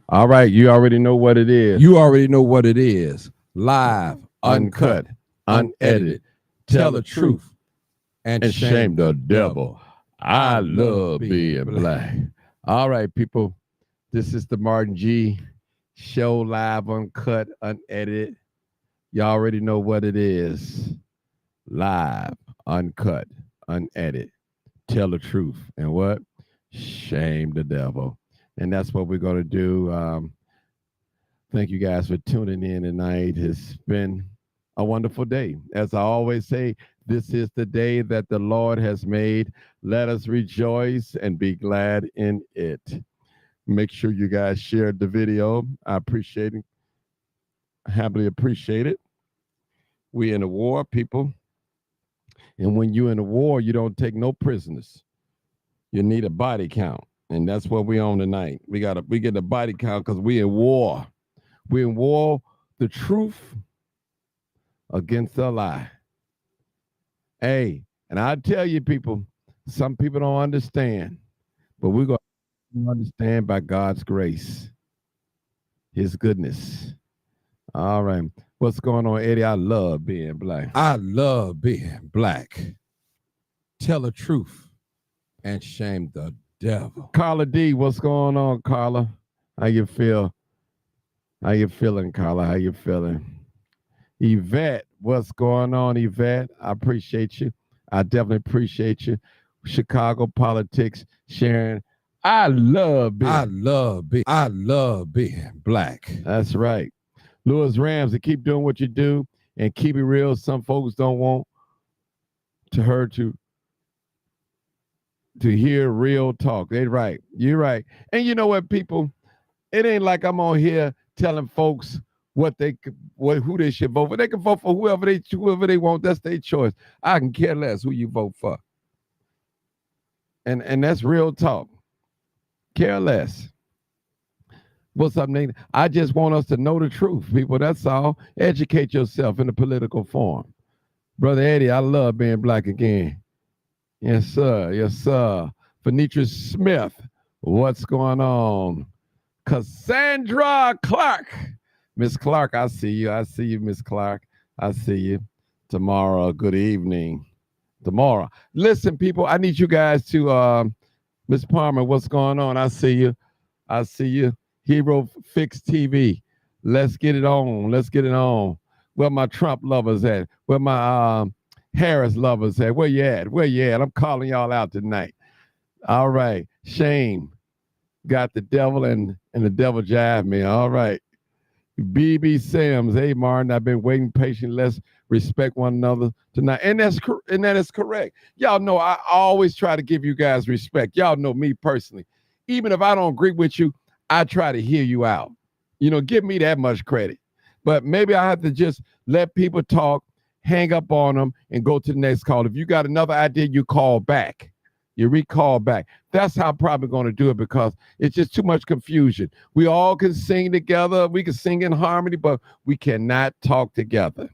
All right, you already know what it is. You already know what it is. Live, uncut, Uncut, unedited. unedited. Tell Tell the the truth truth and and shame shame the the devil. devil. I I love love being being black. black. All right, people. This is the Martin G show, live, uncut, unedited. You already know what it is. Live, uncut, unedited. Tell the truth. And what? Shame the devil. And that's what we're going to do. Thank you guys for tuning in tonight. It's been a wonderful day. As I always say, this is the day that the Lord has made. Let us rejoice and be glad in it. Make sure you guys share the video. I appreciate it. Happily appreciate it. We in a war, people. And when you're in a war, you don't take no prisoners. You need a body count. And that's what we on tonight. We get a body count because we in war. We in war, the truth against the lie. Hey, and I tell you, people, some people don't understand, but we're going to understand by God's grace, His goodness. All right. What's going on, Eddie? I love being black. I love being black. Tell the truth and shame the devil. Carla D, what's going on, Carla? How you feel? How you feeling, Carla? How you feeling? Yvette, what's going on, Yvette? I appreciate you. I definitely appreciate you. Chicago politics, Sharon. I love being black. That's right. Louis Ramsey, keep doing what you do and keep it real. Some folks don't want to her to hear real talk. They right. You're right. And you know what, people? It ain't like I'm on here telling folks who they should vote for. They can vote for whoever they want. That's their choice. I can care less who you vote for. And that's real talk. Care less. What's up, Nate? I just want us to know the truth, people. That's all. Educate yourself in the political form. Brother Eddie, I love being black again. Yes, sir. Yes, sir. Venitra Smith, what's going on? Cassandra Clark. Miss Clark, I see you. I see you, Miss Clark. I see you. Tomorrow, good evening. Tomorrow. Listen, people, I need you guys to Miss Palmer, what's going on? I see you. I see you. Hero Fix TV. Let's get it on. Let's get it on. Where my Trump lovers at? Where my Harris lovers at? Where you at? Where you at? I'm calling y'all out tonight. All right. Shame got the devil and the devil jive me. All right. BB Sims. Hey, Martin, I've been waiting patiently. Let's respect one another tonight. And that is correct. Y'all know I always try to give you guys respect. Y'all know me personally. Even if I don't agree with you, I try to hear you out. Give me that much credit. But maybe I have to just let people talk, hang up on them, and go to the next call. If you got another idea, you call back. You recall back. That's how I'm probably going to do it because it's just too much confusion. We all can sing together. We can sing in harmony, but we cannot talk together.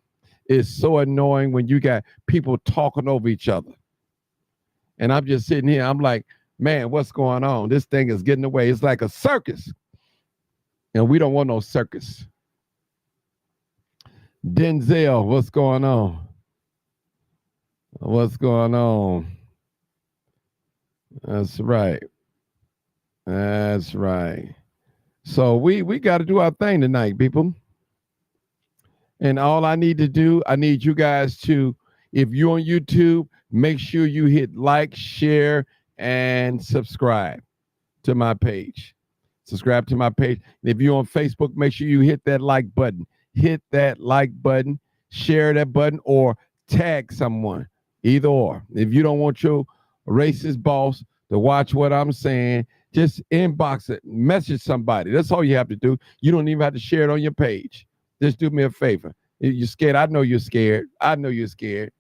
It's so annoying when you got people talking over each other. And I'm just sitting here. I'm like, man, what's going on? This thing is getting away. It's like a circus. And we don't want no circus. Denzel, what's going on? What's going on? That's right. That's right. So we got to do our thing tonight, people. And all I need to do, I need you guys to, if you're on YouTube, make sure you hit like, share, and subscribe to my page. Subscribe to my page. And if you're on Facebook, make sure you hit that like button. Hit that like button, share that button, or tag someone. Either or. If you don't want your racist boss to watch what I'm saying, just inbox it, message somebody. That's all you have to do. You don't even have to share it on your page. Just do me a favor. If you're scared, I know you're scared. I know you're scared.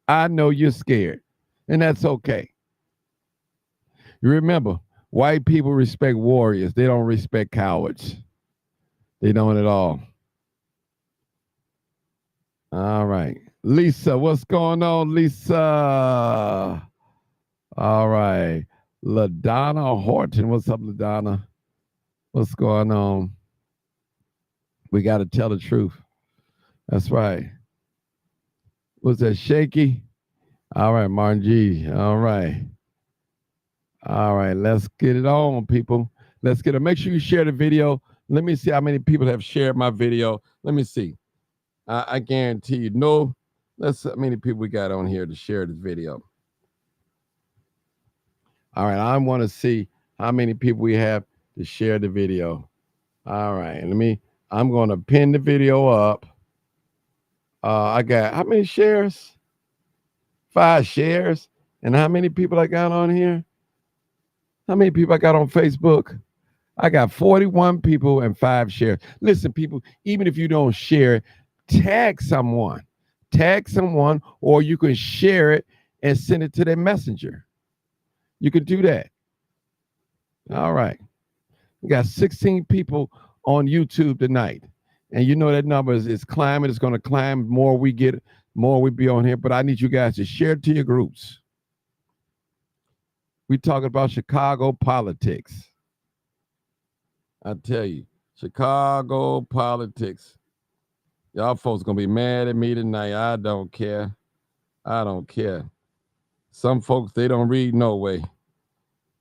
I know you're scared. And that's okay. You remember, white people respect warriors. They don't respect cowards. They don't at all. All right. Lisa, what's going on, Lisa? All right. LaDonna Horton. What's up, LaDonna? What's going on? We got to tell the truth. That's right. Was that shaky? All right, Martin G. All right. All right. Let's get it on, people. Let's get it. Make sure you share the video. Let me see how many people have shared my video. Let me see. I guarantee you, no, let's see how many people we got on here to share this video. All right. I want to see how many people we have to share the video. All right. I'm going to pin the video up. I got how many shares? 5 shares. And how many people I got on here? How many people I got on Facebook? I got 41 people and 5 shares. Listen, people, even if you don't share it, tag someone. Tag someone, or you can share it and send it to their messenger. You can do that. All right. We got 16 people on YouTube tonight. And you know that number is climbing. It's going to climb. More we get, more we be on here. But I need you guys to share it to your groups. We talking about Chicago politics. I tell you, Chicago politics. Y'all folks gonna be mad at me tonight. I don't care. I don't care. Some folks, they don't read no way.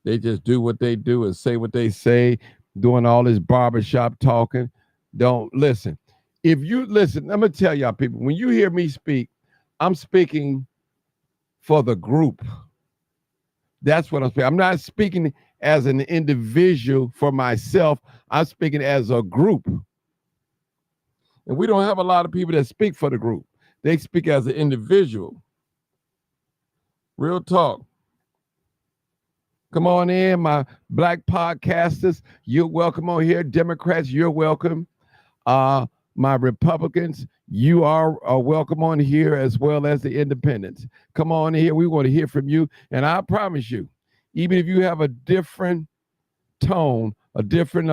They just do what they do and say what they say, doing all this barbershop talking. Don't listen. If you listen, I'm gonna tell y'all people, when you hear me speak, I'm speaking for the group. That's what I'm speaking. I'm not speaking as an individual for myself. I'm speaking as a group. And we don't have a lot of people that speak for the group. They speak as an individual. Real talk. Come on in, my black podcasters. You're welcome on here. Democrats, you're welcome. My Republicans, you are welcome on here, as well as the independents. Come on in here. We want to hear from you. And I promise you, even if you have a different tone, a different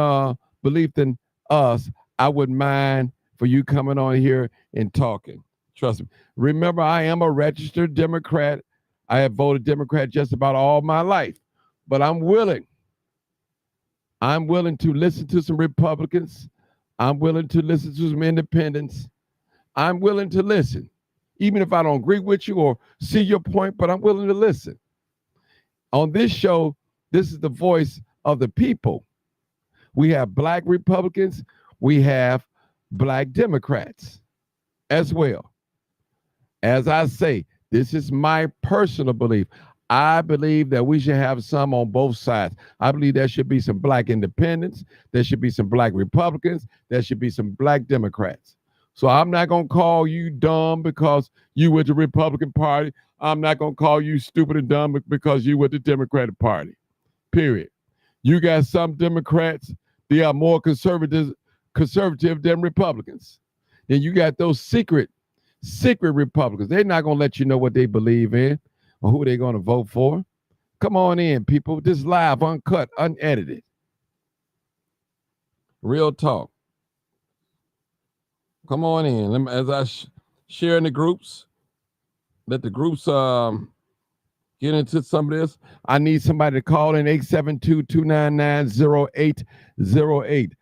belief than us, I wouldn't mind for you coming on here and talking. Trust me. Remember, I am a registered Democrat. I have voted Democrat just about all my life, but I'm willing to listen to some Republicans. I'm willing to listen to some independents. I'm willing to listen, even if I don't agree with you or see your point, but I'm willing to listen. On this show, this is the voice of the people. We have black Republicans. We have black Democrats as well. As I say, this is my personal belief. I believe that we should have some on both sides. I believe there should be some black independents. There should be some black Republicans. There should be some black Democrats. So I'm not going to call you dumb because you with the Republican Party. I'm not going to call you stupid and dumb because you with the Democratic Party. Period. You got some Democrats, they are more conservative than Republicans. Then you got those secret Republicans. They're not going to let you know what they believe in or who they're going to vote for. Come on in, people. This live, uncut, unedited. Real talk. Come on in. As I share in the groups, let the groups get into some of this. I need somebody to call in 872-299-0808.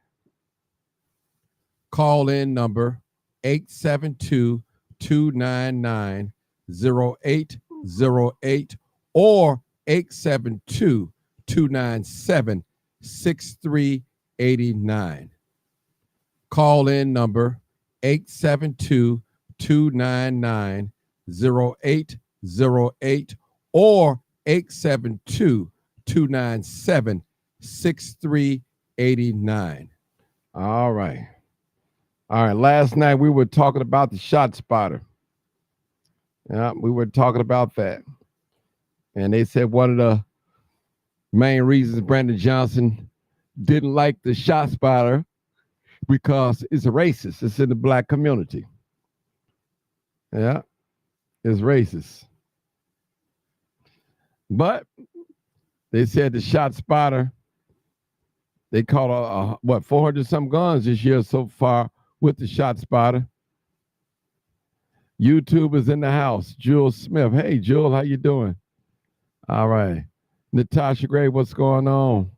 Call in number 872-299-0808 or 872-297-6389. Call in number 872-299-0808 or 872-297-6389. All right. All right. Last night we were talking about the shot spotter. Yeah, we were talking about that. And they said one of the main reasons Brandon Johnson didn't like the shot spotter because it's a racist. It's in the black community. Yeah, it's racist. But they said the shot spotter, they caught 400 some guns this year so far with the shot spotter. YouTube is in the house. Jewel Smith. Hey, Jewel, how you doing? All right. Natasha Gray, what's going on?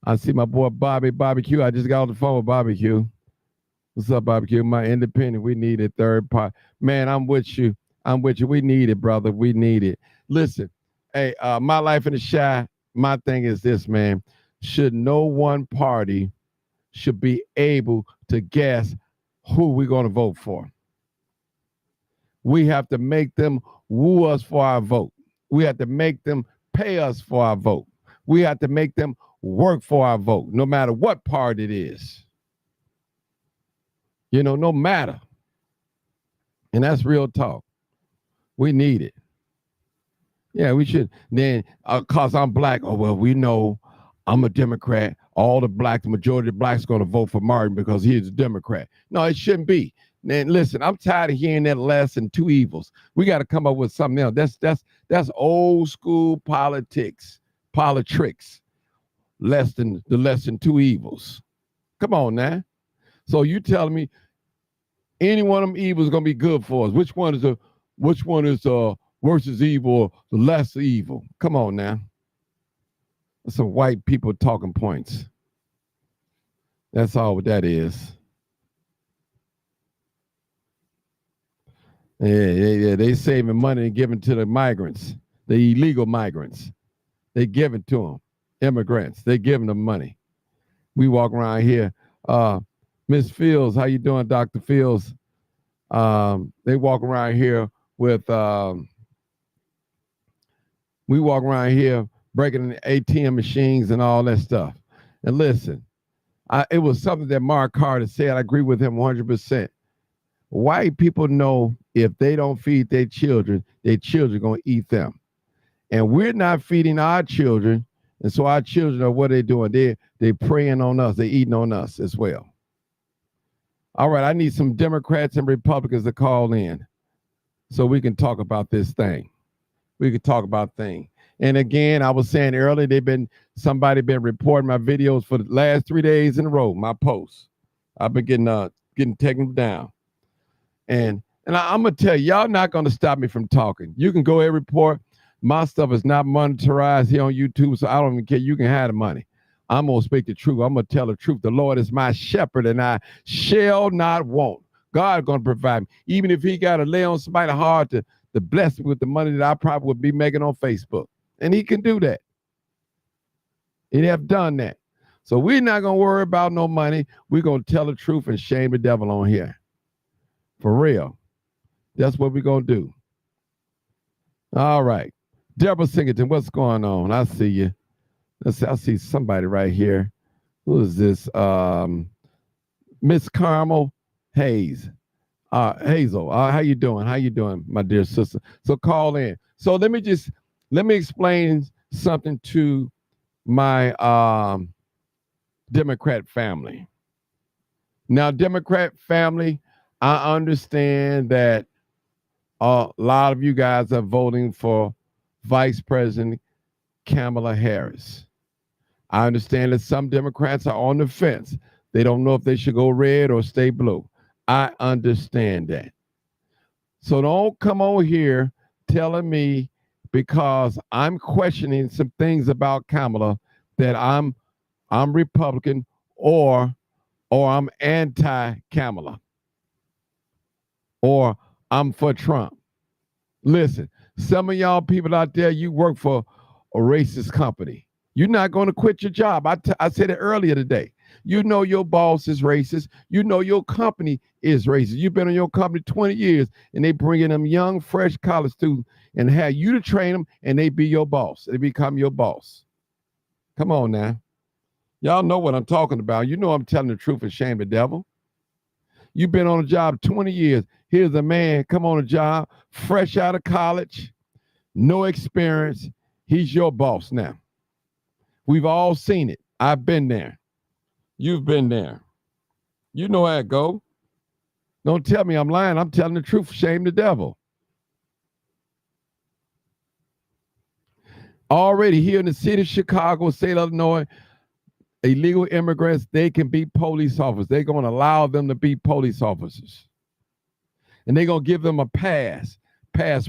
I see my boy Bobby Q. I just got on the phone with Bobby Q. What's up, Bobby Q? My independent. We need a third part. Man, I'm with you. I'm with you. We need it, brother. We need it. Listen, hey, my life in the shy. My thing is this, man. Should no one party should be able to guess who we're going to vote for. We have to make them woo us for our vote. We have to make them pay us for our vote. We have to make them work for our vote, no matter what part it is. You know, no matter. And that's real talk. We need it. Yeah, we should. Then, cause I'm black. Oh well, we know I'm a Democrat. All the majority of blacks, going to vote for Martin because he's a Democrat. No, it shouldn't be. Man, listen, I'm tired of hearing that less than two evils. We got to come up with something else. That's old school politics. Less than two evils. Come on now. So you telling me any one of them evils is gonna be good for us? Which one is versus evil or the less evil? Come on now. That's some white people talking points. That's all what that is. Yeah. They saving money and giving to the migrants, the illegal migrants. They give it to them. Immigrants. They giving them money. We walk around here. Miss Fields, how you doing, Dr. Fields? They walk around here with we walk around here breaking the ATM machines and all that stuff. And listen, it was something that Mark Carter said. I agree with him 100%. White people know if they don't feed their children going to eat them. And we're not feeding our children. And so our children are what they're doing. They're preying on us. They're eating on us as well. All right, I need some Democrats and Republicans to call in so we can talk about this thing. We can talk about things. And again, I was saying earlier, somebody been reporting my videos for the last 3 days in a row, my posts. I've been getting taken down. And I'm going to tell you, y'all not going to stop me from talking. You can go and report. My stuff is not monetized here on YouTube, so I don't even care. You can have the money. I'm going to speak the truth. I'm going to tell the truth. The Lord is my shepherd, and I shall not want. God is going to provide me. Even if he got to lay on somebody hard to bless me with the money that I probably would be making on Facebook. And he can do that. He'd have done that. So we're not going to worry about no money. We're going to tell the truth and shame the devil on here. For real. That's what we're going to do. All right. Deborah Singleton, what's going on? I see you. I see somebody right here. Who is this? Miss Carmel Hayes. Hazel, how you doing? How you doing, my dear sister? So call in. So let me explain something to my Democrat family. Now, Democrat family, I understand that a lot of you guys are voting for Vice President Kamala Harris. I understand that some Democrats are on the fence. They don't know if they should go red or stay blue. I understand that. So don't come over here telling me because I'm questioning some things about Kamala that I'm Republican or I'm anti-Kamala or I'm for Trump. Listen, some of y'all people out there, you work for a racist company. You're not going to quit your job. I said it earlier today. You know your boss is racist. You know your company is racist. You've been in your company 20 years, and they bring in them young, fresh college students and have you to train them, and they be your boss. They become your boss. Come on now. Y'all know what I'm talking about. You know I'm telling the truth and shame the devil. You've been on a job 20 years. Here's a man come on a job, fresh out of college, no experience. He's your boss now. We've all seen it. I've been there. You've been there. You know how it go. Don't tell me I'm lying. I'm telling the truth. Shame the devil. Already here in the city of Chicago, state of Illinois, illegal immigrants, they can be police officers. They're going to allow them to be police officers. And they're going to give them a pass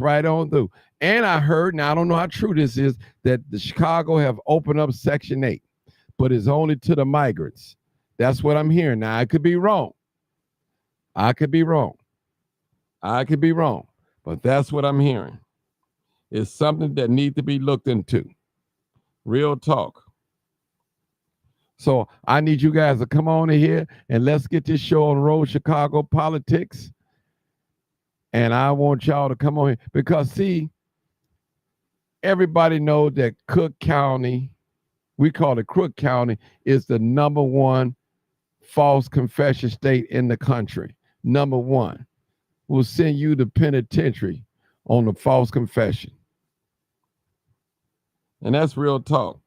right on through. And I heard, now I don't know how true this is, that the Chicago have opened up Section 8. but it's only to the migrants. That's what I'm hearing. Now, I could be wrong. I could be wrong. I could be wrong. But that's what I'm hearing. It's something that needs to be looked into. Real talk. So I need you guys to come on in here and let's get this show on the road, Chicago politics. And I want y'all to come on here because, see, everybody knows that Cook County, we call it Crook County, is the #1 false confession state in the country. #1. We'll send you to penitentiary on the false confession. And that's real talk.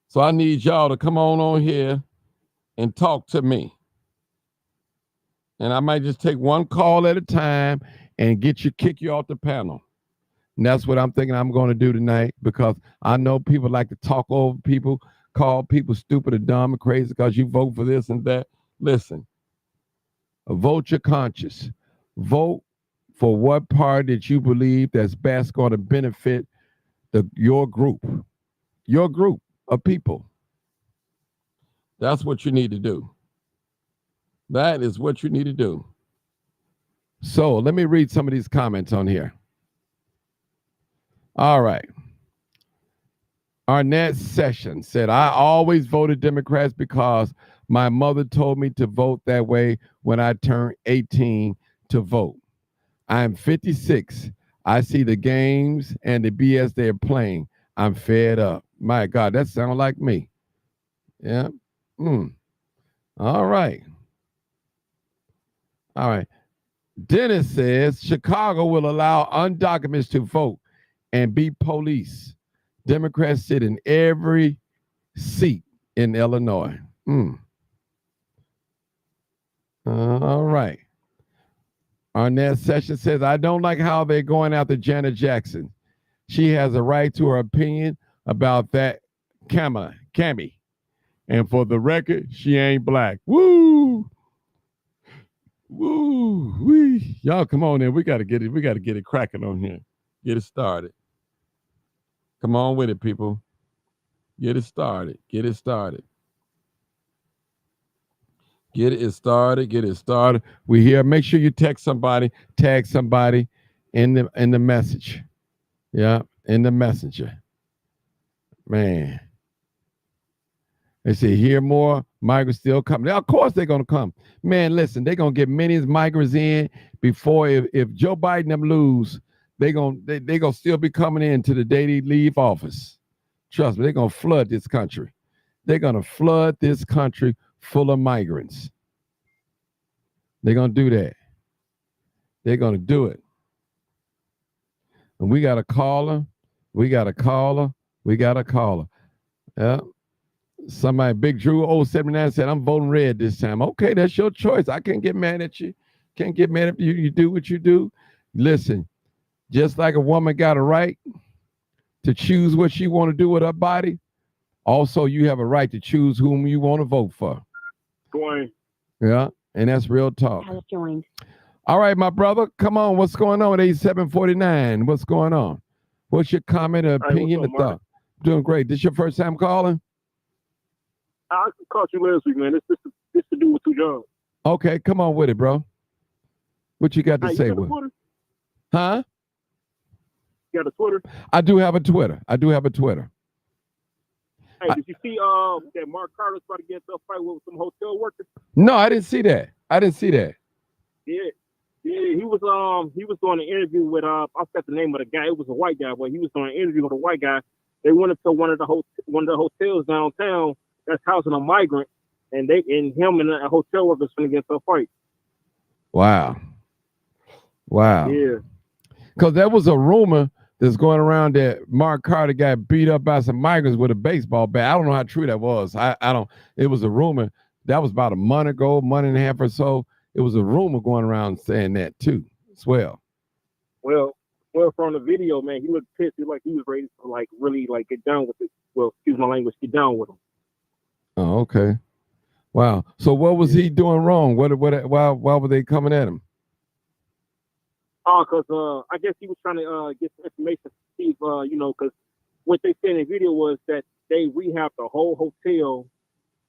So I need y'all to come on here and talk to me. And I might just take one call at a time and kick you off the panel. And that's what I'm thinking I'm going to do tonight, because I know people like to talk over people, call people stupid or dumb or crazy because you vote for this and that. Listen, vote your conscience. Vote for what party that you believe that's best going to benefit your group of people. That's what you need to do. That is what you need to do. So let me read some of these comments on here. All right. Arnett Sessions said, I always voted Democrats because my mother told me to vote that way when I turned 18 to vote. I'm 56. I see the games and the BS they're playing. I'm fed up. My God, that sounds like me. Yeah. All right. All right. Dennis says Chicago will allow undocumented to vote and be police. Democrats sit in every seat in Illinois. All right. Arnett Sessions says, I don't like how they're going after Janet Jackson. She has a right to her opinion about that Cammy. And for the record, she ain't black. Woo! Woo! Wee. Y'all come on in. We gotta get it cracking on here. Get it started. Come on with it, people. Get it started. Get it started. Get it started. Get it started. We here. Make sure you text somebody, tag somebody in the message. Yeah, in the messenger. Man. They say hear more migrants still coming. Now, of course they're gonna come. Man, listen, they're gonna get many migrants in before if Joe Biden them lose, they're gonna still be coming in to the day they leave office. Trust me, they're gonna flood this country. They're gonna flood this country full of migrants. They're gonna do that. They're gonna do it. And we got a caller. We got a caller. We got a caller. Yeah. Somebody, Big Drew 079 said, I'm voting red this time. Okay, that's your choice. I can't get mad at you. Can't get mad at you. You do what you do. Listen, just like a woman got a right to choose what she want to do with her body, also you have a right to choose whom you want to vote for. Dwayne. Yeah, and that's real talk. All right, my brother, come on. What's going on at 8749? What's going on? What's your comment or opinion or thought? Doing great. This your first time calling? I caught you last week, man. This to do with two jobs. Okay, come on with it, bro. What you got to say? You got huh? You got a Twitter? I do have a Twitter. Hey, did you see that Mark Carter's about to get into a fight with some hotel workers? No, I didn't see that. Yeah, he was doing an interview with I forgot the name of the guy. It was a white guy, but he was doing an interview with a white guy. They went into one of the hotels downtown that's housing a migrant, and him and a hotel workers finna get into a fight. Wow. Yeah. Because there was a rumor that's going around that Mark Carter got beat up by some migrants with a baseball bat. I don't know how true that was. I don't. It was a rumor. That was about a month and a half or so. It was a rumor going around saying that too, as well. Well, from the video, man, he looked pissed. He like he was ready to like really like get down with it. Well, excuse my language, get down with him. Oh, okay. Wow. So what was he doing wrong? Why were they coming at him? Because I guess he was trying to get some information to see if, because what they said in the video was that they rehabbed the whole hotel,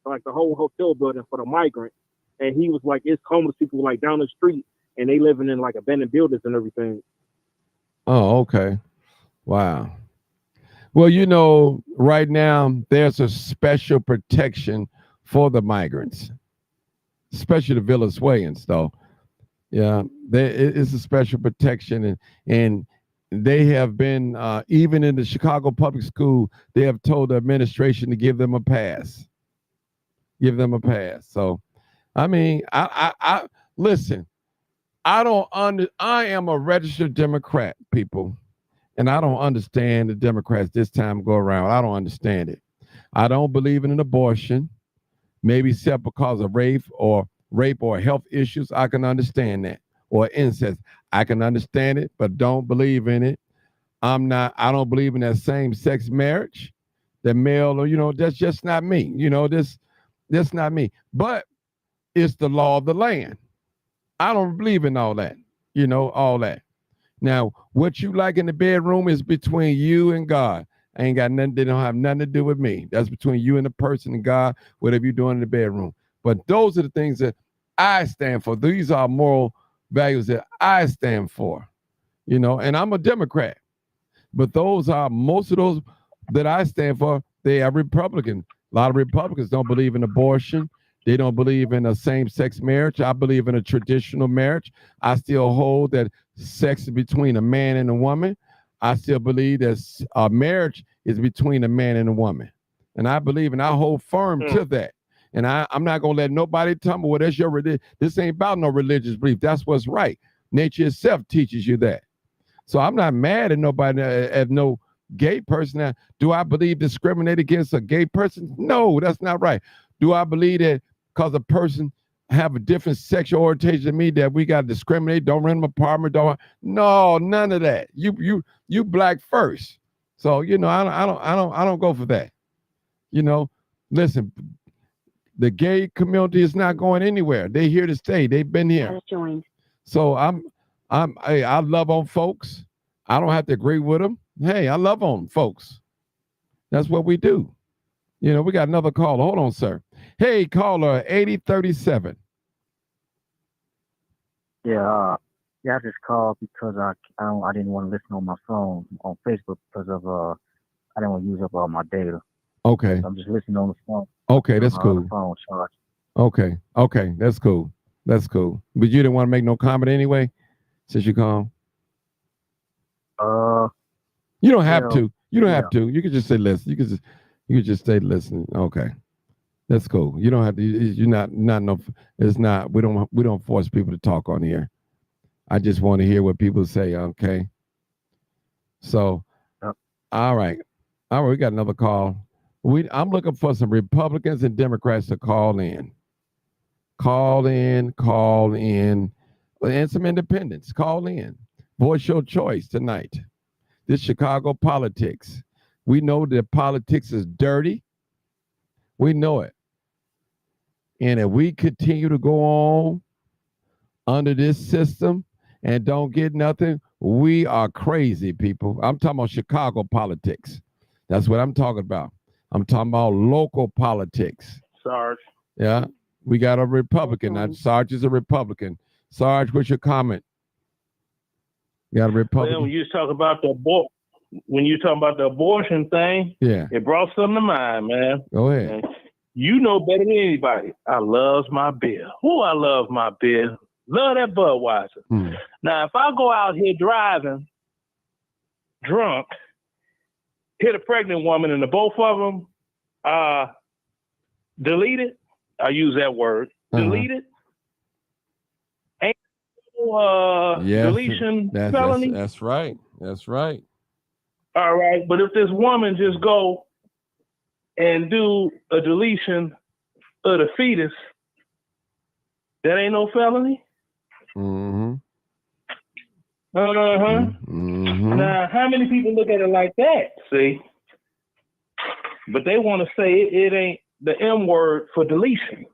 like the whole hotel building for the migrants. And he was like, it's homeless people like down the street, and they living in like abandoned buildings and everything. Oh, okay. Wow. Well, you know, right now there's a special protection for the migrants, especially the Venezuelans, though. Yeah, there is a special protection, and they have been even in the Chicago public school, they have told the administration to give them a pass. Give them a pass. So, I mean, I listen. I am a registered Democrat, people. And I don't understand the Democrats this time go around. I don't understand it. I don't believe in an abortion, maybe except because of rape or health issues. I can understand that. Or incest. I can understand it, but don't believe in it. I don't believe in that same-sex marriage. The male, or that's just not me. That's not me. But it's the law of the land. I don't believe in all that. All that. Now, what you like in the bedroom is between you and God. I ain't got nothing. They don't have nothing to do with me. That's between you and the person and God, whatever you're doing in the bedroom. But those are the things that I stand for. These are moral values that I stand for, and I'm a Democrat. But most of those that I stand for, they are Republican. A lot of Republicans don't believe in abortion. They don't believe in a same-sex marriage. I believe in a traditional marriage. I still hold that sex is between a man and a woman. I still believe that a marriage is between a man and a woman. And I believe and I hold firm to that. And I'm not going to let nobody tell me, well, that's your religion. This ain't about no religious belief. That's what's right. Nature itself teaches you that. So I'm not mad at nobody, at no gay person. Now, do I believe discriminate against a gay person? No, that's not right. Do I believe that because a person have a different sexual orientation than me that we got to discriminate, don't rent an apartment, no, none of that. You black first. So, I don't go for that. Listen, the gay community is not going anywhere. They're here to stay. They've been here. So I love on folks. I don't have to agree with them. Hey, I love on folks. That's what we do. We got another caller. Hold on, sir. Hey, caller 8037. Yeah, I just called because I didn't want to listen on my phone on Facebook because of I didn't want to use up all my data. Okay. So I'm just listening on the phone. Okay, that's cool. Phone charge. Okay, that's cool. That's cool. But you didn't want to make no comment anyway, since you called. You don't have to. You don't have to. You can just say listen. You can just stay listening. Okay. That's cool. You don't have to. You're not no. It's not. We don't force people to talk on here. I just want to hear what people say. Okay. So, all right. We got another call. I'm looking for some Republicans and Democrats to call in. Call in, and some independents. Call in. Voice your choice tonight. This Chicago politics. We know that politics is dirty. We know it. And if we continue to go on under this system and don't get nothing, we are crazy, people. I'm talking about Chicago politics. That's what I'm talking about. I'm talking about local politics. Sarge. Yeah. We got a Republican. Now, Sarge is a Republican. Sarge, what's your comment? You got a Republican? Well, when you talk about the abortion thing, yeah, it brought something to mind, man. Go ahead. And you know better than anybody. I love my beer. I love my beer. Love that Budweiser. Now, if I go out here driving drunk, hit a pregnant woman, and the both of them deleted, I use that word, deleted, ain't deletion felony. That's right. That's right. All right, but if this woman just go and do a deletion of the fetus, that ain't no felony? Mm-hmm. Mm-hmm. Now, how many people look at it like that, see? But they want to say it ain't the M word for deletion.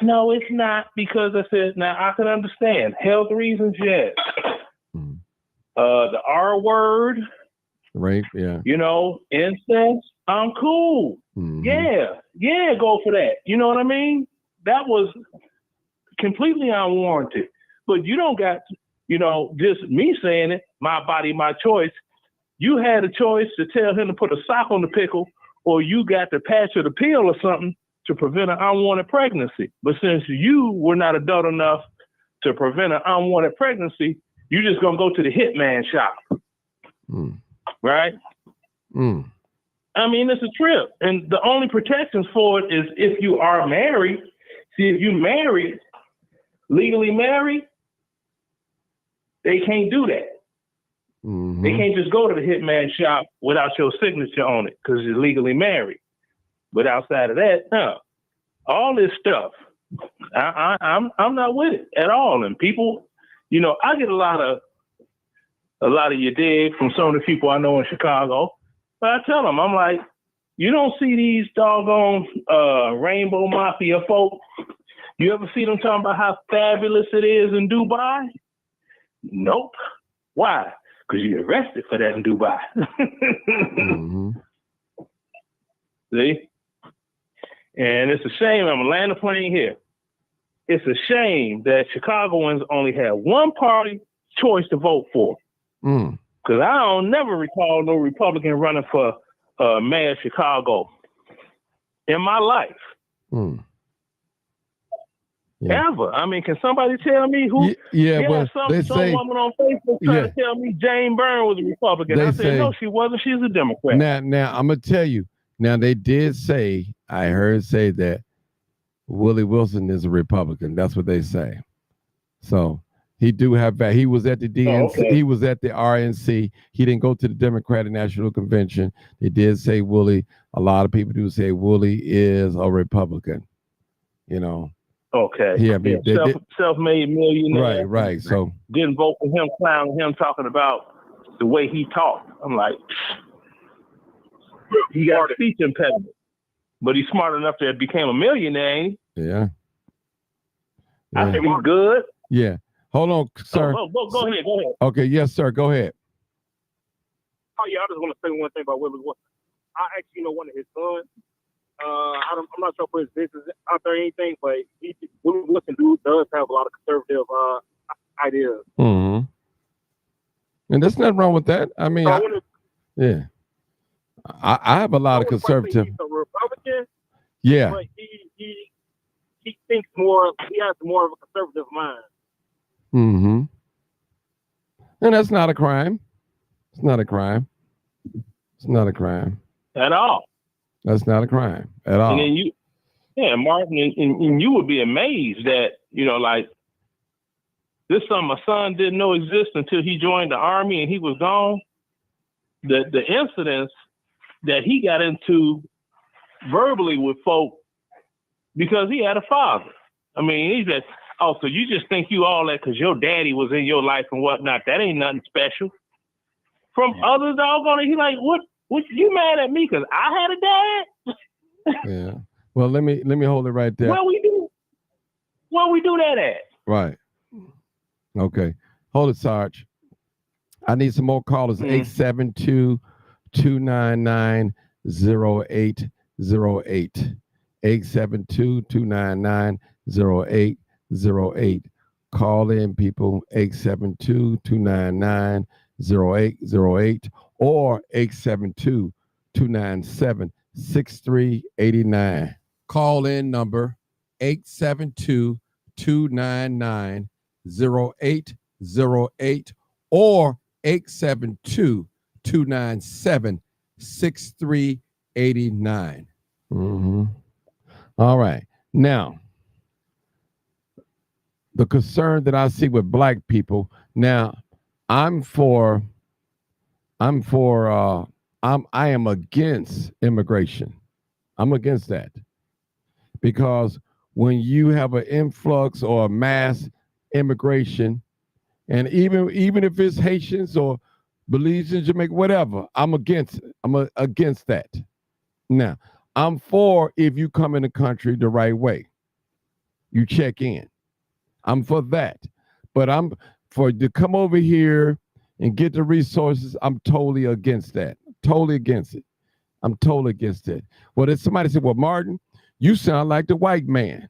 No, it's not, because I said, now I can understand. Health reasons, yes. The R word, Rape, yeah. You know, incest, I'm cool. Mhm. Yeah, go for that. You know what I mean? That was completely unwarranted. But you don't got, you know, just me saying it, my body, my choice. You had a choice to tell him to put a sock on the pickle, or you got the patch of the pill or something to prevent an unwanted pregnancy. But since you were not adult enough to prevent an unwanted pregnancy, you just gonna go to the hitman shop, right? I mean, it's a trip, and the only protections for it is if you are married. See, if you married, legally married, they can't do that. They can't just go to the hitman shop without your signature on it because you're legally married. But outside of that, no. All this stuff, I'm not with it at all. And people, you know, I get a lot of you dig from some of the people I know in Chicago. But I tell them, I'm like, you don't see these doggone Rainbow Mafia folk. You ever see them talking about how fabulous it is in Dubai? Nope. Why? Because you're arrested for that in Dubai. See? And it's a shame. I'm going to land the plane here. It's a shame that Chicagoans only had one party choice to vote for. Because I don't never recall no Republican running for mayor of Chicago in my life. Ever. I mean, can somebody tell me who? Well, some woman on Facebook trying to tell me Jane Byrne was a Republican. I said, no, she wasn't. She's a Democrat. Now, I'm going to tell you. Now, they did say, I heard say that Willie Wilson is a Republican. That's what they say. So he do have that. He was at the DNC. He was at the RNC. He didn't go to the Democratic National Convention. They did say Willie. A lot of people do say Willie is a Republican. You know. Okay. Yeah. Self-made millionaire. Right. So didn't vote for him, clowning him, talking about the way he talked. I'm like, he got a speech impediment, but he's smart enough to have became a millionaire. Yeah. I think he's good. Yeah. Hold on, sir. Go ahead. Okay. Yes, sir. Go ahead. Oh yeah, I just want to say one thing about Willie Wilson. I actually know one of his sons. I'm not sure if his business out there or anything, but Willie Wilson does have a lot of conservative ideas. And there's nothing wrong with that. I mean, I have a lot of conservative. He's a Republican. Yeah. But he thinks more. He has more of a conservative mind. And that's not a crime. It's not a crime. It's not a crime at all. That's not a crime at all. And then Martin, and you would be amazed that, you know, like this something my son didn't know existed until he joined the Army and he was gone. The incidents that he got into verbally with folk because he had a father. I mean, he said, oh, so you just think you all that because your daddy was in your life and whatnot. That ain't nothing special. From other doggone, he like, what you mad at me because I had a dad? Yeah. Well, let me hold it right there. Where we do that at? Right. Okay. Hold it, Sarge. I need some more callers. 872-299-0808. 872-299-0808. Call in, people. 872-299-0808 or 872-297-6389. Call in number 872-299-0808 or 872-297-6389. All right. Now, the concern that I see with black people. Now, I am against immigration. I'm against that. Because when you have an influx or a mass immigration, and even if it's Haitians or Belizeans, Jamaica, whatever, I'm against it. I'm against that. Now, I'm for if you come in the country the right way. You check in. I'm for that. But I'm for to come over here and get the resources, I'm totally against that. Totally against it. I'm totally against it. Well, then somebody said, well, Martin, you sound like the white man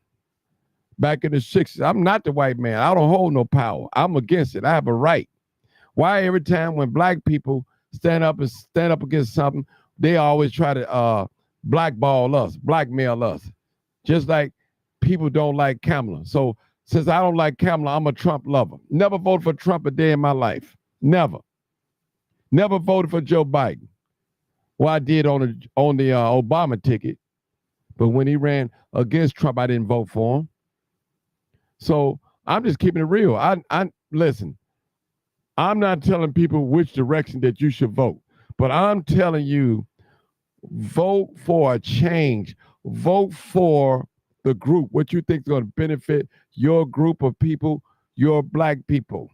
back in the 60s. I'm not the white man. I don't hold no power. I'm against it. I have a right. Why every time when black people stand up against something, they always try to blackball us, blackmail us, just like people don't like Kamala. So since I don't like Kamala, I'm a Trump lover. Never voted for Trump a day in my life. Never. Never voted for Joe Biden. Well, I did on the Obama ticket, but when he ran against Trump, I didn't vote for him. So I'm just keeping it real. I listen. I'm not telling people which direction that you should vote, but I'm telling you, vote for a change. Vote for the group, what you think is going to benefit your group of people, your black people.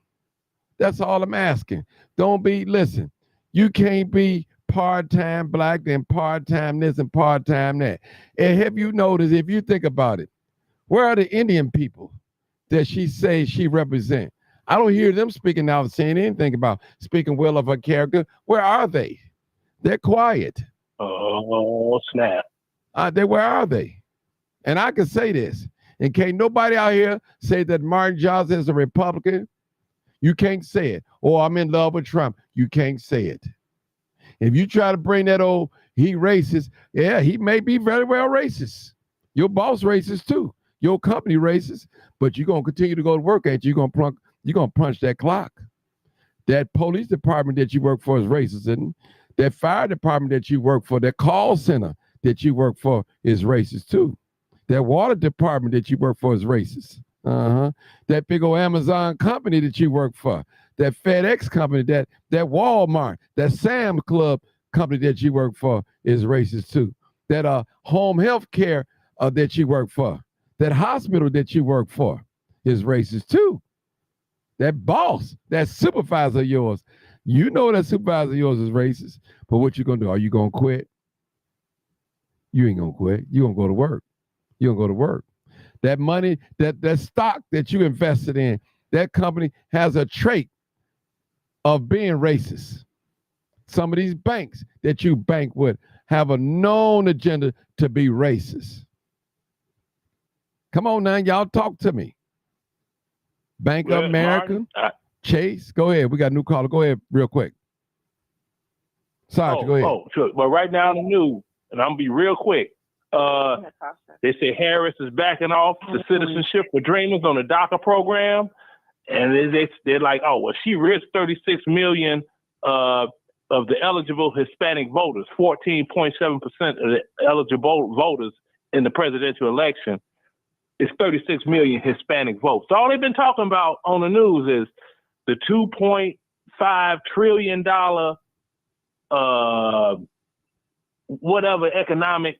That's all I'm asking. Listen, you can't be part-time black and part-time this and part-time that. And have you noticed, if you think about it, where are the Indian people that she says she represents? I don't hear them speaking out, saying anything about speaking well of her character. Where are they? They're quiet. Oh, snap. Where are they? And I can say this, and can't nobody out here say that Martin Johnson is a Republican. You can't say it. Or I'm in love with Trump. You can't say it. If you try to bring that old, he racist, yeah, he may be very well racist. Your boss racist too. Your company racist, but you're going to continue to go to work, ain't you? You're going to punch that clock. That police department that you work for is racist, isn't it? That fire department that you work for, that call center that you work for is racist too. That water department that you work for is racist. That big old Amazon company that you work for, that FedEx company, that Walmart, that Sam's Club company that you work for is racist too. That home health care that you work for, that hospital that you work for is racist too. That boss, that supervisor of yours, you know that supervisor of yours is racist. But what you gonna do? Are you gonna quit? You ain't gonna quit. You gonna go to work. You gonna go to work. That money, that stock that you invested in, that company has a trait of being racist. Some of these banks that you bank with have a known agenda to be racist. Come on now, y'all talk to me. Bank of America, Chase, go ahead. We got a new caller. Go ahead real quick. Sarge, go ahead. Oh, sure. Well, right now in the news, and I'm going to be real quick. They say Harris is backing off the Citizenship for Dreamers on the DACA program. And they're like, oh, well, she risked 36 million of the eligible Hispanic voters, 14.7% of the eligible voters in the presidential election. It's 36 million Hispanic votes. So all they've been talking about on the news is the $2.5 trillion whatever economic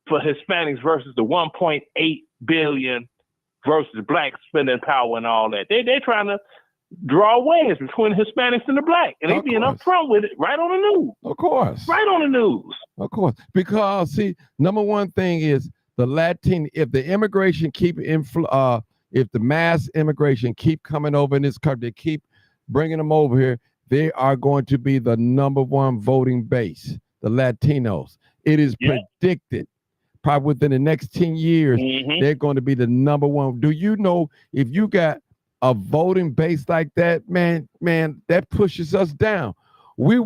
for Hispanics versus the 1.8 billion versus black spending power and all that. They're trying to draw wedge between Hispanics and the black, and they being upfront with it right on the news. Of course. Right on the news. Of course. Because see, number one thing is the if the immigration if the mass immigration keep coming over in this country, they keep bringing them over here, they are going to be the number one voting base, the Latinos. It is predicted probably within the next 10 years, they're going to be the number one. Do you know if you got a voting base like that, man, that pushes us down. We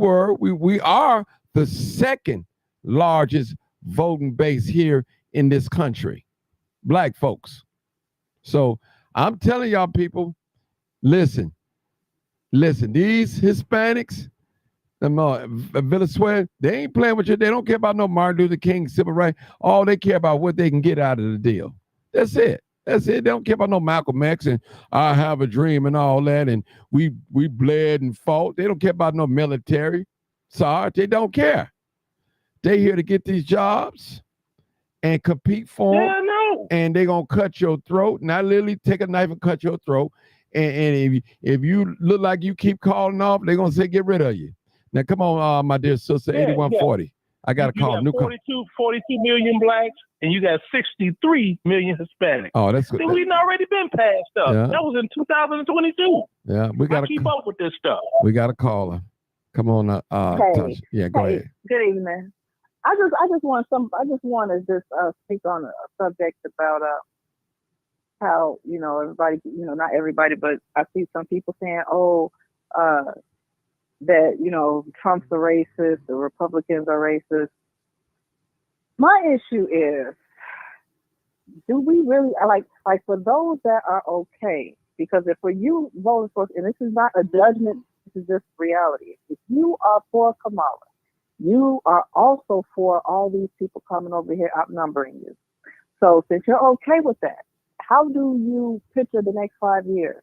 are the second largest voting base here in this country, black folks. So I'm telling y'all people, listen, these Hispanics, Venezuela, they ain't playing with you. They don't care about no Martin Luther King civil rights. All they care about what they can get out of the deal. That's it. They don't care about no Malcolm X and I have a dream and all that. And we bled and fought. They don't care about no military. Sorry, they don't care. They here to get these jobs and compete for them. And they're going to cut your throat. Not literally take a knife and cut your throat. And if you look like you keep calling off, they're going to say, get rid of you. Now, come on, my dear sister, 8140. I got to You call got new. 42 million blacks, and you got 63 million Hispanics. Oh, that's good. See, we've already been past stuff. Yeah. That was in 2022. Yeah, we got I keep up with this stuff. We got a caller. Come on, Hey. Tasha. Yeah, go Hey, ahead. good evening. I just want to just speak on a subject about how, everybody, not everybody, but I see some people saying, that, Trump's a racist, the Republicans are racist. My issue is, do we really like for those that are okay? Because if for you voting for, and this is not a judgment, this is just reality. If you are for Kamala, you are also for all these people coming over here outnumbering you. So since you're okay with that, how do you picture the next 5 years?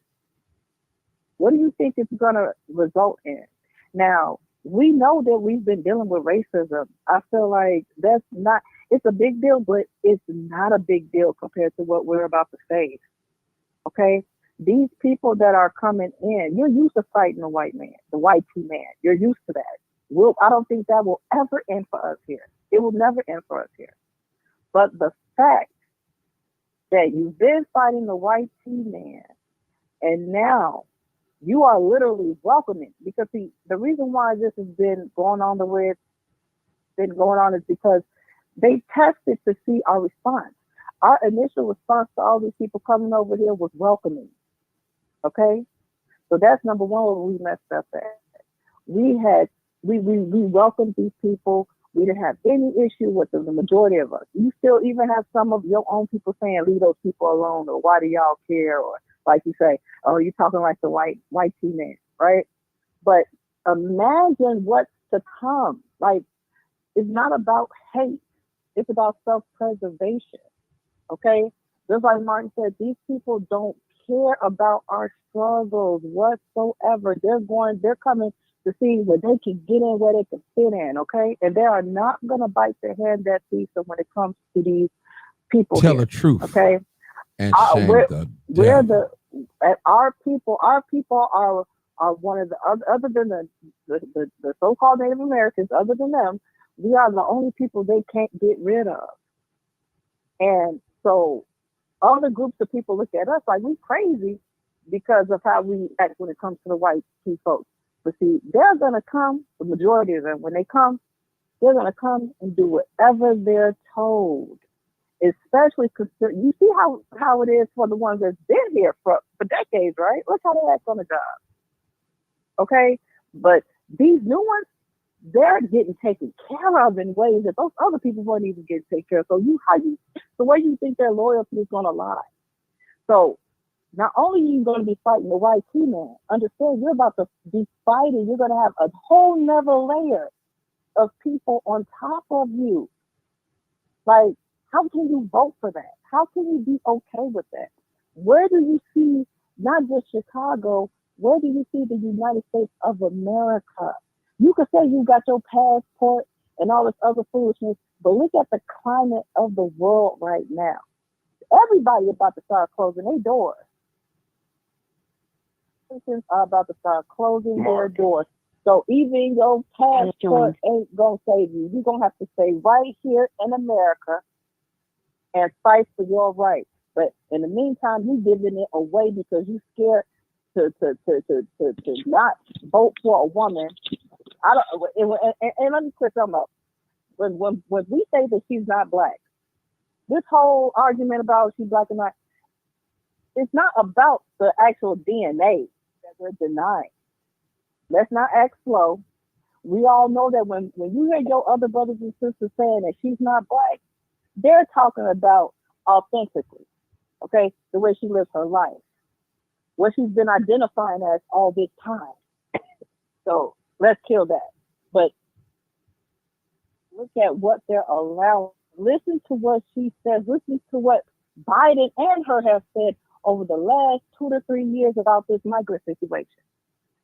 What do you think it's going to result in? Now, we know that we've been dealing with racism. I feel like it's a big deal, but it's not a big deal compared to what we're about to face. Okay? These people that are coming in, you're used to fighting the white man, the white man. You're used to that. I don't think that will ever end for us here. It will never end for us here. But the fact that you've been fighting the white man, and now you are literally welcoming, because the reason why this has been going on the way it's been going on is because they tested to see our response. Our initial response to all these people coming over here was welcoming. Okay? So that's number one where we messed up at. We welcomed these people. We didn't have any issue with them, the majority of us. You still even have some of your own people saying, leave those people alone, or why do y'all care? Or like you say, oh, you're talking like the white man, right? But imagine what's to come. Like, it's not about hate. It's about self-preservation, okay? Just like Martin said, these people don't care about our struggles whatsoever. They're coming to see where they can get in, where they can fit in, okay? And they are not going to bite their hand that piece when it comes to these people. Tell here, the truth, okay? and shame the devil. Our people are one of the other than the so-called Native Americans. Other than them, we are the only people they can't get rid of. And so other groups of people look at us like we crazy because of how we act when it comes to the white folks. But see, they're going to come, the majority of them, when they come, they're going to come and do whatever they're told. Especially consider, you see how it is for the ones that's been here for decades, right? Look how they act on the job. Okay? But these new ones, they're getting taken care of in ways that those other people weren't even getting taken care of. So the way you think their loyalty is going to lie. So not only are you going to be fighting the white man, understand you're about to be fighting, you're going to have a whole nother layer of people on top of you. Like, how can you vote for that? How can you be okay with that? Where do you see, not just Chicago, where do you see the United States of America? You could say you got your passport and all this other foolishness, but look at the climate of the world right now. Everybody about to start closing their doors. Citizens are about to start closing their doors. So even your passport ain't going to save you. You're going to have to stay right here in America and fight for your rights. But in the meantime, you're giving it away because you're scared to not vote for a woman. And let me clear something up. When we say that she's not black, this whole argument about she's black or not, it's not about the actual DNA that we're denying. Let's not act slow. We all know that when you hear your other brothers and sisters saying that she's not black, they're talking about authentically, okay, the way she lives her life, what she's been identifying as all this time. So let's kill that. But look at what they're allowing. Listen to what she says. Listen to what Biden and her have said over the last 2 to 3 years about this migrant situation.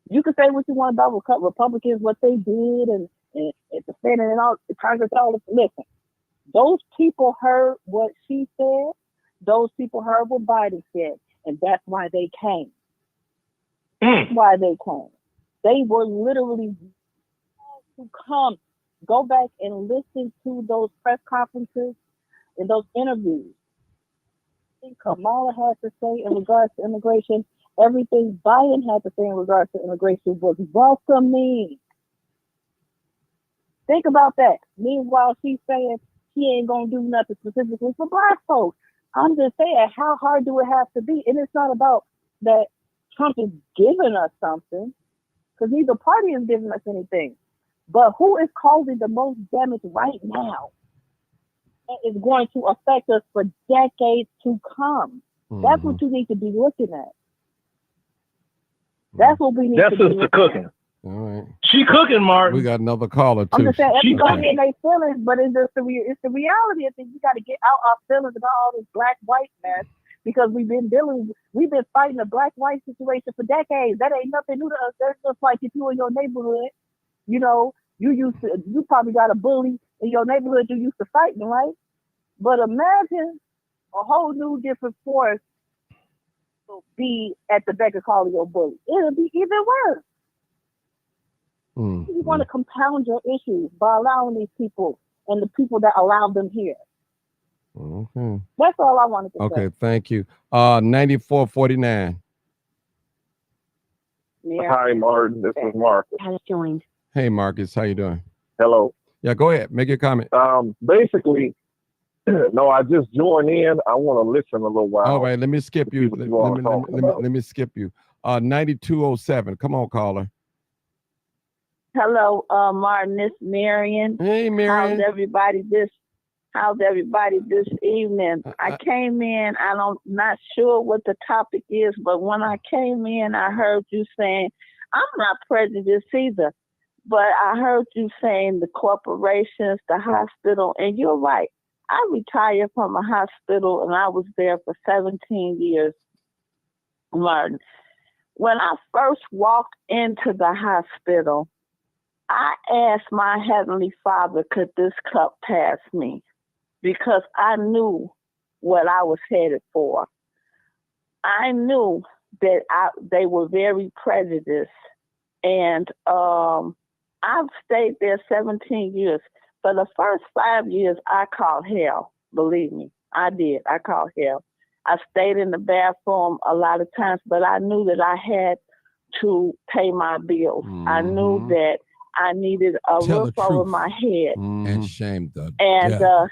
You can say what you want about Republicans, what they did, and the Senate and all, the Congress, all this. Listen, those people heard what she said. Those people heard what Biden said, and that's why they came. That's why they came. They were literally to come Go back and listen to those press conferences and those interviews. Kamala had to say in regards to immigration, everything Biden had to say in regards to immigration was welcoming. Think about that. Meanwhile, she's saying she ain't gonna do nothing specifically for black folks. I'm just saying, how hard do it have to be? And it's not about that Trump is giving us something, because neither party is giving us anything. But who is causing the most damage right now? It is going to affect us for decades to come. That's what you need to be looking at. That's what we need to be looking at. Cooking. All right. She cooking, Martin. We got another caller too. I'm just saying, She everybody in their feelings, but it's just it's the reality. I think we got to get out our feelings about all this black-white mess, because we've been fighting a black-white situation for decades. That ain't nothing new to us. That's just like if you in your neighborhood, you know, you probably got a bully in your neighborhood you used to fighting, right? But imagine a whole new different force will be at the beck and call of your bully. It'll be even worse. You want to compound your issues by allowing these people and the people that allow them here. Okay. That's all I wanted to say. Okay, thank you. 9449. Yeah. Hi, Martin. This is Marcus. Has joined. Hey, Marcus, how you doing? Hello. Yeah, go ahead. Make your comment. Basically, no, I just joined in. I want to listen a little while. All right, let me skip you. Let me skip you. 9207. Come on, caller. Hello, Martin. It's Marion. Hey, Marion. How's everybody this evening? I came in. Not sure what the topic is, but when I came in, I heard you saying, I'm not prejudiced either, but I heard you saying the corporations, the hospital, and you're right. I retired from a hospital and I was there for 17 years, Martin. When I first walked into the hospital, I asked my Heavenly Father, could this cup pass me? Because I knew what I was headed for. I knew that they were very prejudiced. And I've stayed there 17 years. For the first 5 years, I called hell. Believe me, I did. I called hell. I stayed in the bathroom a lot of times, but I knew that I had to pay my bills. I knew that I needed a roof over my head. And shame the and devil.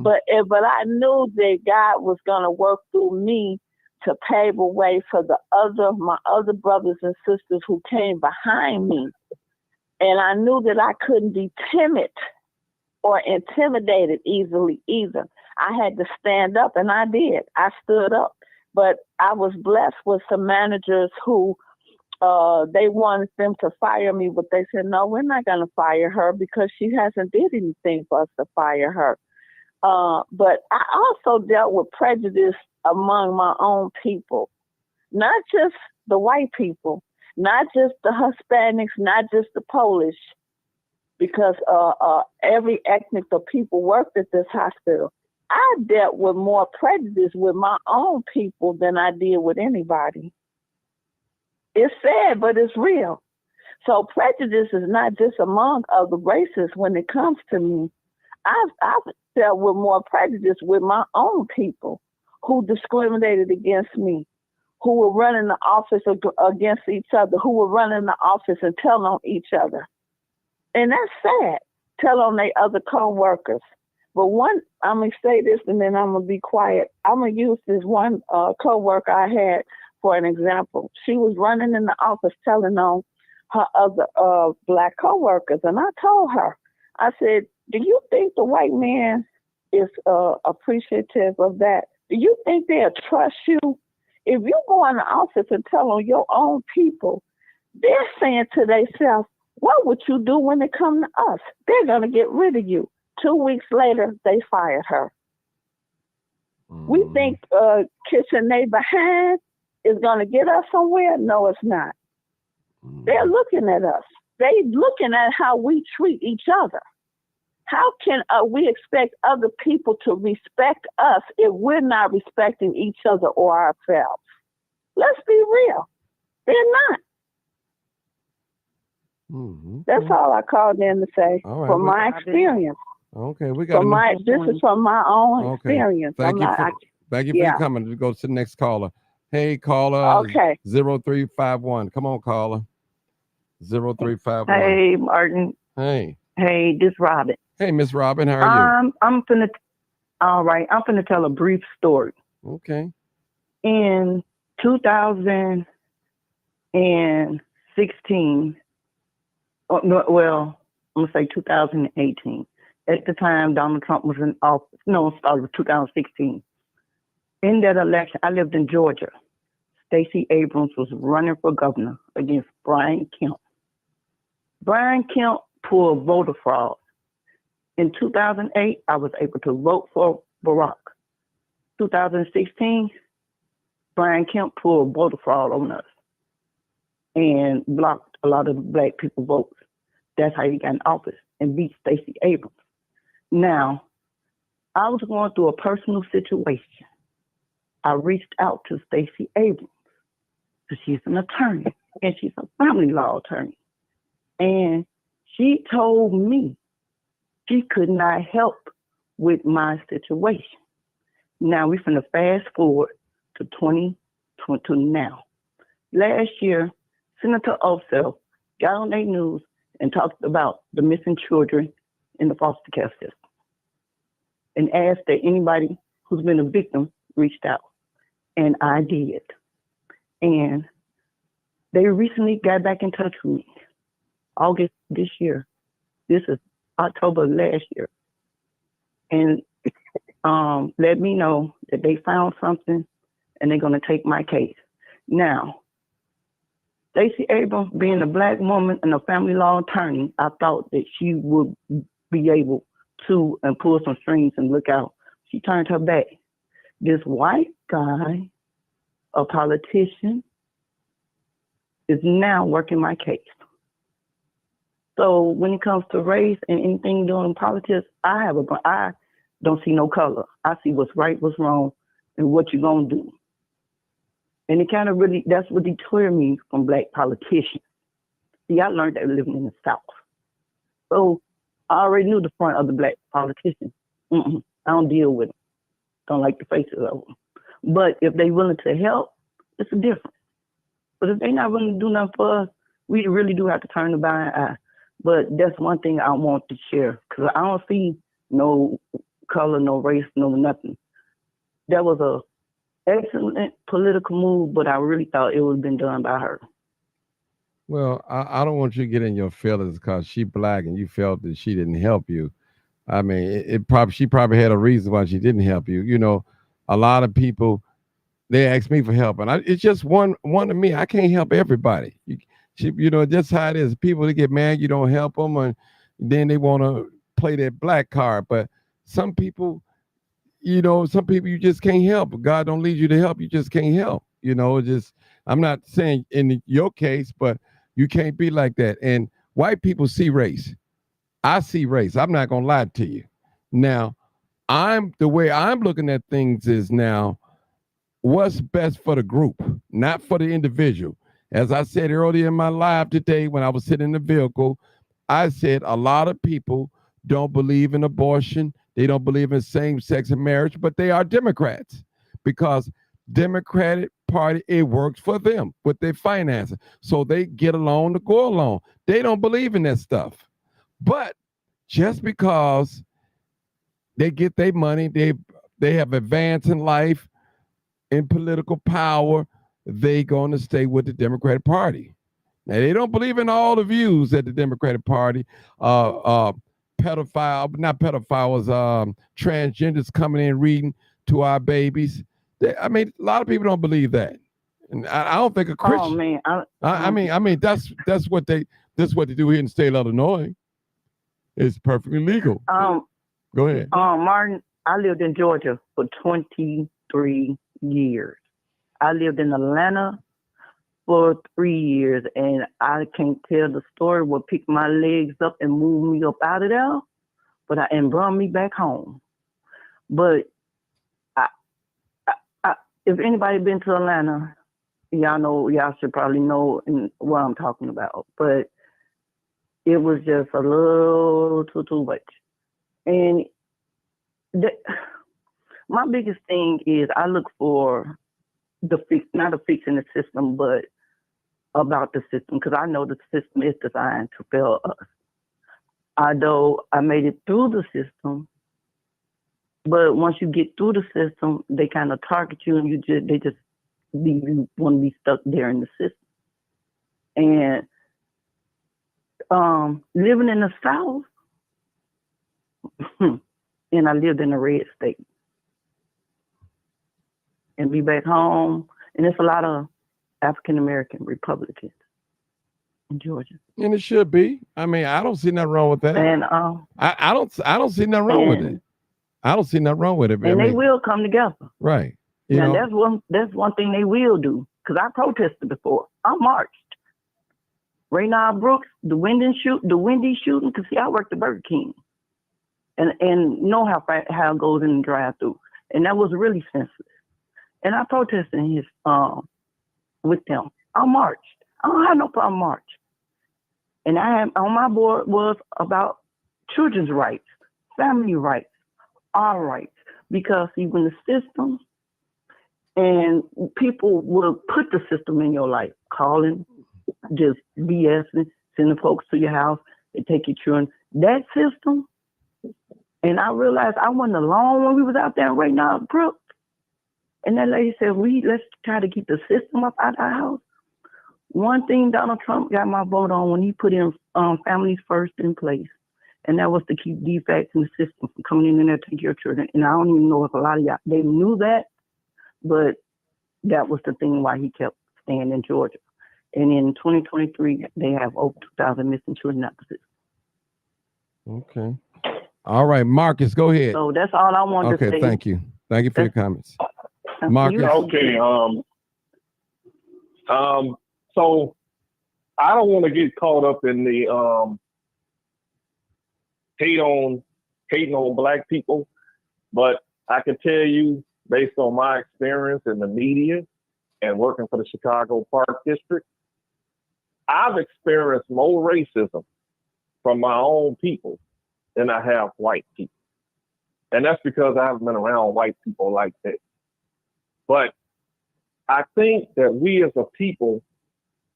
but I knew that God was going to work through me to pave a way for my other brothers and sisters who came behind me. And I knew that I couldn't be timid or intimidated easily either. I had to stand up, and I did. I stood up. But I was blessed with some managers who they wanted them to fire me, but they said, no, we're not going to fire her because she hasn't did anything for us to fire her. But I also dealt with prejudice among my own people, not just the white people, not just the Hispanics, not just the Polish, because every ethnic of people worked at this hospital. I dealt with more prejudice with my own people than I did with anybody. It's sad, but it's real. So prejudice is not just among other races when it comes to me. I've dealt with more prejudice with my own people who discriminated against me, who were running the office against each other, who were running the office and telling on each other. And that's sad, tell on their other co-workers. But I'm going to say this and then I'm going to be quiet. I'm going to use this one co-worker I had for an example. She was running in the office telling on her other black co-workers. And I told her, I said, do you think the white man is appreciative of that? Do you think they'll trust you? If you go in the office and tell on your own people, they're saying to themselves, what would you do when it comes to us? They're going to get rid of you. 2 weeks later, they fired her. We think kissing their behind is going to get us somewhere. No, it's not. They're looking at us. They're looking at how we treat each other. How can we expect other people to respect us if we're not respecting each other or ourselves? Let's be real. They're not. That's all I called in to say All right, from my experience. Okay, we got This is from my own experience. Thank you for your comment. We go to the next caller. Hey, caller. Okay. 0351. Come on, caller. 0351. Hey, Martin. Hey. Hey, this Robin. Hey, Miss Robin. How are you? I'm finna tell a brief story. Okay. In 2016, well, I'm gonna say 2018. At the time, Donald Trump was in office. No, it started with 2016. In that election, I lived in Georgia. Stacey Abrams was running for governor against Brian Kemp. Brian Kemp pulled voter fraud. In 2008, I was able to vote for Barack. 2016, Brian Kemp pulled voter fraud on us and blocked a lot of black people votes. That's how he got in office and beat Stacey Abrams. Now, I was going through a personal situation. I reached out to Stacey Abrams because she's an attorney and she's a family law attorney. And she told me she could not help with my situation. Now we're going to fast forward to 2020 now. Last year, Senator Ossoff got on their news and talked about the missing children in the foster care system and asked that anybody who's been a victim reached out. And I did. And they recently got back in touch with me, August this year. This is October last year. And let me know that they found something and they're going to take my case. Now, Stacey Abrams, being a black woman and a family law attorney, I thought that she would be able to and pull some strings and look out. She turned her back. This white guy, a politician, is now working my case. So when it comes to race and anything doing politics, I don't see no color. I see what's right, what's wrong, and what you're gonna do. And it kind of really, that's what deterred me from black politicians. See, I learned that living in the South. So I already knew the front of the black politicians. I don't deal with them. Don't like the faces of them. But if they willing to help, it's a difference. But if they not willing to do nothing for us, we really do have to turn the blind eye. But that's one thing I want to share, because I don't see no color, no race, no nothing. That was a excellent political move, but I really thought it would have been done by her. Well, I don't want you to get in your feelings because she black and you felt that she didn't help you. I mean, she probably had a reason why she didn't help you. You know, a lot of people, they ask me for help, and it's just one of me. I can't help everybody. You know, that's how it is. People, they get mad you don't help them, and then they want to play that black card. But some people, you just can't help. God don't lead you to help. You just can't help. You know, I'm not saying in your case, but you can't be like that. And white people see race. I see race. I'm not gonna lie to you. Now, the way I'm looking at things is now, what's best for the group, not for the individual. As I said earlier in my live today, when I was sitting in the vehicle, I said a lot of people don't believe in abortion. They don't believe in same-sex marriage, but they are Democrats because Democratic Party, it works for them with their finances. So they get along to go along. They don't believe in that stuff. But just because they get their money, they have advanced in life, in political power, they going to stay with the Democratic Party. Now, they don't believe in all the views at the Democratic Party. Not pedophiles, transgenders coming in reading to our babies. A lot of people don't believe that. And I don't think a Christian. Oh man, I mean that's what they do here in the state of Illinois. It's perfectly legal. Go ahead. Martin, I lived in Georgia for 23 years. I lived in Atlanta for 3 years, and I can't tell the story what picked my legs up and moved me up out of there, and brought me back home. But if anybody been to Atlanta, y'all should probably know what I'm talking about. But it was just a little too much. And my biggest thing is I look for the fix, not a fix in the system, but about the system, because I know the system is designed to fail us. Although I made it through the system, but once you get through the system, they kind of target you, and they just leave you want to be stuck there in the system. And living in the South, and I lived in a red state, and be back home, and there's a lot of African American Republicans in Georgia. And it should be. I mean, I don't see nothing wrong with that. And I don't see nothing wrong with it. I don't see nothing wrong with it. And they will come together. Right. Now that's one thing they will do. Because I protested before. I marched. Raynard Brooks, the Wendy shooting. Because see, I worked at Burger King, and know how it goes in the drive-through, and that was really sensitive. And I protested with them. I marched. I don't have no problem march. And I am on my board was about children's rights, family rights, our rights. Because see, when the system and people will put the system in your life, calling, just BSing, sending folks to your house, they take your children. That system, and I realized I wasn't alone when we was out there right now at Brooks. And that lady said, let's try to keep the system up out of our house. One thing Donald Trump got my vote on when he put in families first in place, and that was to keep defects in the system from coming in there to take your children. And I don't even know if a lot of y'all, they knew that, but that was the thing why he kept staying in Georgia. And in 2023, they have over 2,000 missing children out the system. Okay. All right, Marcus, go ahead. So that's all I wanted to say. Okay, thank you. Thank you for your comments. Marcus. Okay. So I don't want to get caught up in the hating on black people, but I can tell you, based on my experience in the media and working for the Chicago Park District, I've experienced more racism from my own people than I have white people. And that's because I haven't been around white people like that. But I think that we as a people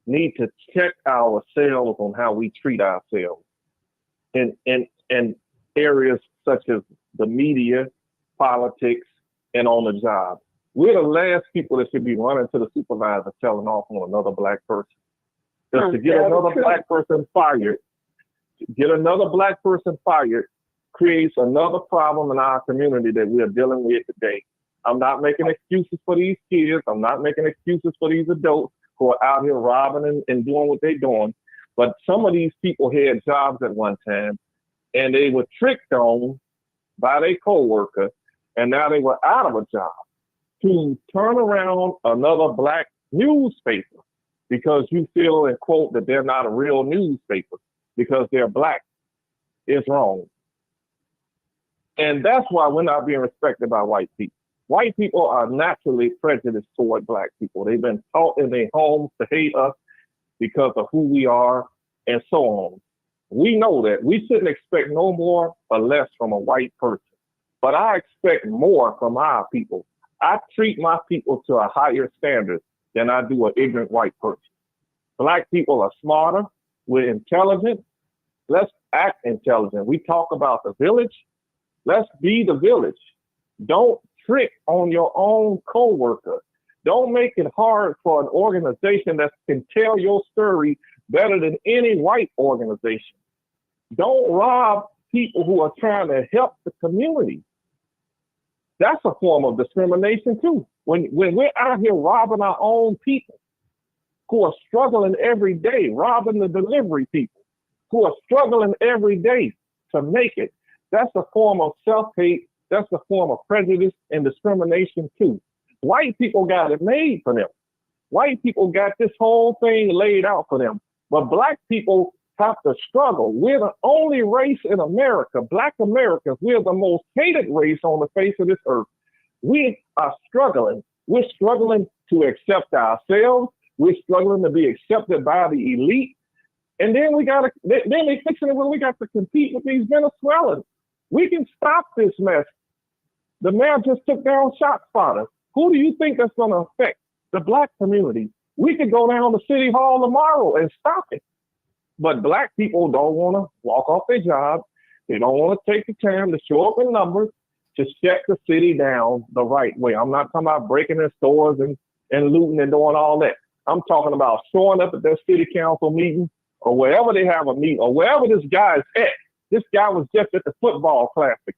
need to check ourselves on how we treat ourselves in areas such as the media, politics, and on the job. We're the last people that should be running to the supervisor telling off on another black person. Just to get another black person fired, creates another problem in our community that we are dealing with today. I'm not making excuses for these kids. I'm not making excuses for these adults who are out here robbing and doing what they're doing. But some of these people had jobs at one time, and they were tricked on by their coworker, and now they were out of a job to turn around another black newspaper because you feel and quote that they're not a real newspaper because they're black is wrong. And that's why we're not being respected by white people. White people are naturally prejudiced toward black people. They've been taught in their homes to hate us because of who we are and so on. We know that. We shouldn't expect no more or less from a white person. But I expect more from our people. I treat my people to a higher standard than I do an ignorant white person. Black people are smarter. We're intelligent. Let's act intelligent. We talk about the village. Let's be the village. Don't trick on your own coworker. Don't make it hard for an organization that can tell your story better than any white organization. Don't rob people who are trying to help the community. That's a form of discrimination too. When we're out here robbing our own people who are struggling every day, robbing the delivery people who are struggling every day to make it, that's a form of self-hate. That's a form of prejudice and discrimination too. White people got it made for them. White people got this whole thing laid out for them. But black people have to struggle. We're the only race in America, black Americans. We're the most hated race on the face of this earth. We are struggling. We're struggling to accept ourselves. We're struggling to be accepted by the elite. And then then they fixing it when we got to compete with these Venezuelans. We can stop this mess. The mayor just took down shot spotters. Who do you think that's going to affect? The black community. We could go down to City Hall tomorrow and stop it. But black people don't want to walk off their jobs. They don't want to take the time to show up in numbers to shut the city down the right way. I'm not talking about breaking in stores and looting and doing all that. I'm talking about showing up at their city council meeting or wherever they have a meeting or wherever this guy is at. This guy was just at the football classic.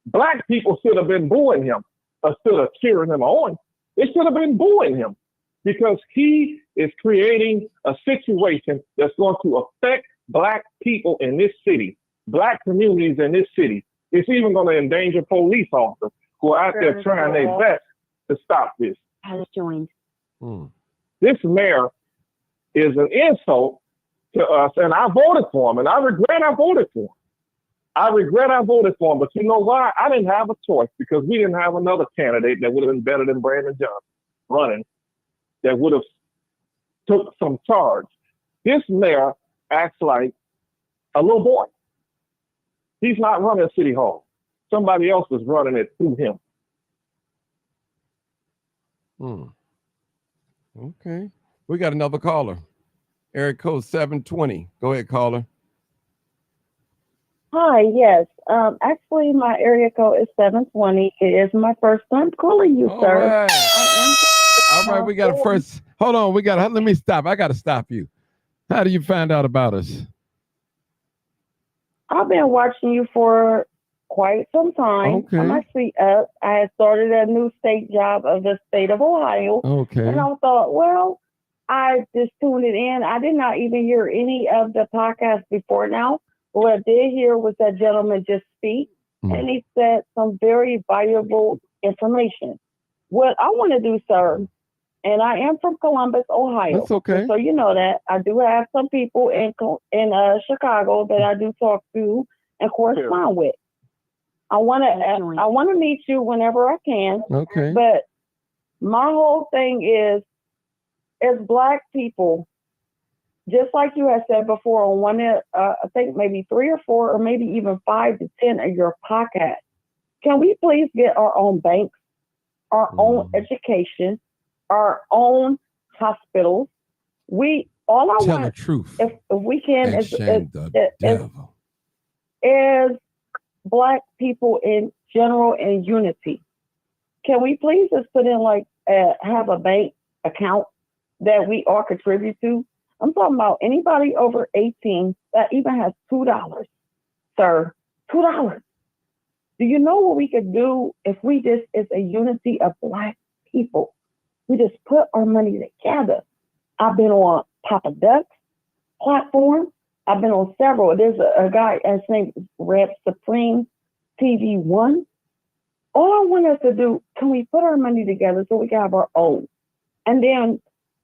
Black people should have been booing him instead of cheering him on. They should have been booing him because he is creating a situation that's going to affect black people in this city, black communities in this city. It's even going to endanger police officers who are out there trying their best to stop this. I was joined. This mayor is an insult to us, and I voted for him, and I regret I voted for him. I regret I voted for him, but you know why? I didn't have a choice because we didn't have another candidate that would have been better than Brandon Johnson running that would have took some charge. This mayor acts like a little boy. He's not running City Hall. Somebody else is running it through him. Okay. We got another caller. Area code 720. Go ahead, caller. Hi, yes. Actually, my area code is 720. It is my first time calling you, sir. Right. All right, we got a first. Hold on, let me stop. I got to stop you. How do you find out about us? I've been watching you for quite some time. Okay. I'm actually up. I had started a new state job of the state of Ohio. Okay. And I thought, well, I just tuned it in. I did not even hear any of the podcasts before now. What I did hear was that gentleman just speak, and he said some very valuable information. What I want to do, sir, and I am from Columbus, Ohio. That's okay. So you know that. I do have some people in Chicago that I do talk to and correspond with. I want to meet you whenever I can. Okay. But my whole thing is, as black people, just like you had said before on one, I think maybe 3 or 4 or maybe even 5 to 10 of your podcasts, can we please get our own banks, our own education, our own hospitals? All I Tell want, the truth, if we can, and shame the devil. is black people in general in unity. Can we please just put in have a bank account that we all contribute to? I'm talking about anybody over 18 that even has $2, sir, $2. Do you know what we could do if we just, as a unity of black people, we just put our money together? I've been on Papa Duck's platform. I've been on several. There's a guy, his name is Rep Supreme TV1. All I want us to do, can we put our money together so we can have our own? And then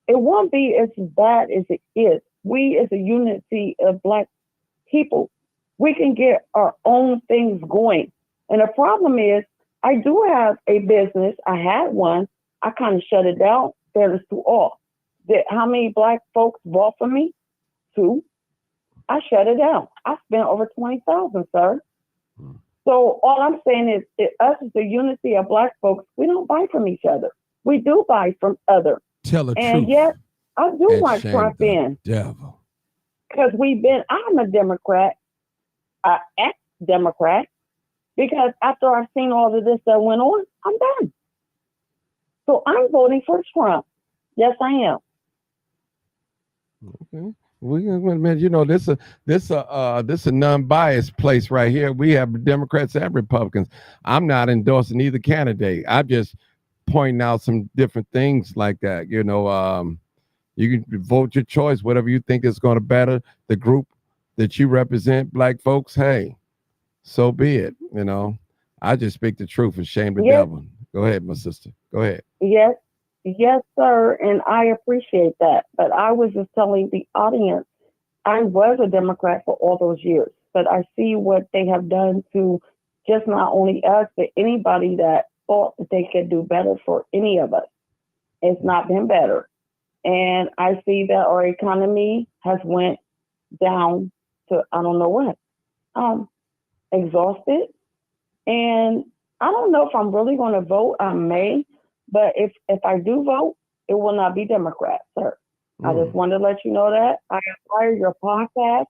it won't be as bad as it is. We, as a unity of black people, we can get our own things going. And the problem is, I do have a business. I had one. I kind of shut it down. Fairness to all. How many black folks bought from me? 2. I shut it down. I spent over $20,000, sir. So all I'm saying is, us as the unity of black folks, we don't buy from each other. We do buy from others. Tell the and truth. Yet, I do and want shame Trump the in. devil. Because I'm a Democrat, ex-Democrat, because after I've seen all of this that went on, I'm done. So I'm voting for Trump. Yes, I am. Okay. This a non-biased place right here. We have Democrats and Republicans. I'm not endorsing either candidate. I'm just pointing out some different things like that. You can vote your choice, whatever you think is going to better the group that you represent, black folks. Hey, so be it. I just speak the truth and shame the devil. Go ahead, my sister. Go ahead. Yes, sir, and I appreciate that. But I was just telling the audience, I was a Democrat for all those years, but I see what they have done to just not only us, but anybody that thought that they could do better for any of us. It's not been better. And I see that our economy has went down to I don't know what. Exhausted, and I don't know if I'm really going to vote. I may, but if I do vote, it will not be Democrat, sir. I just wanted to let you know that. I admire your podcast.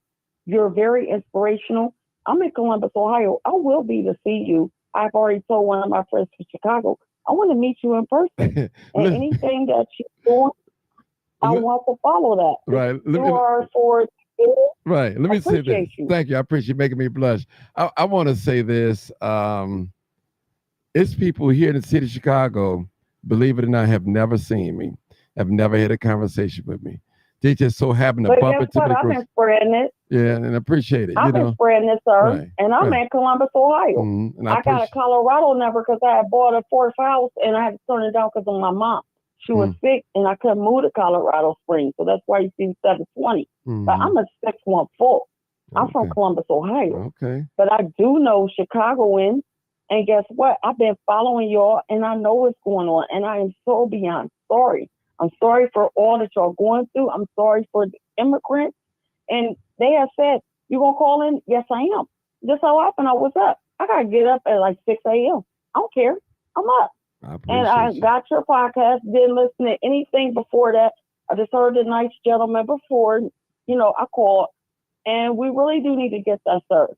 You're very inspirational. I'm in Columbus, Ohio. I will be to see you. I've already told one of my friends from Chicago, I want to meet you in person. And anything that you're doing, I want to follow that. Right. You are for it. Right. Let me say this. You. Thank you. I appreciate you making me blush. I want to say this. It's people here in the city of Chicago, believe it or not, have never seen me, have never had a conversation with me. They just so happen to bump into me. I've been spreading it. Yeah, and I appreciate it. I've been spreading it, sir. Right, and I'm in Columbus, Ohio. And I got a Colorado number because I had bought a fourth house and I had to turn it down because of my mom. She was sick and I couldn't move to Colorado Springs. So that's why you see 720. But I'm a 614. I'm from Columbus, Ohio. Okay. But I do know Chicagoans. And guess what? I've been following y'all and I know what's going on. And I am so beyond sorry. I'm sorry for all that y'all going through. I'm sorry for the immigrants. And they have said, you going to call in? Yes, I am. Just so happened I was up. I got to get up at like 6 a.m. I don't care. I'm up. I got your podcast. Didn't listen to anything before that. I just heard the nice gentleman before. I called. And we really do need to get that served.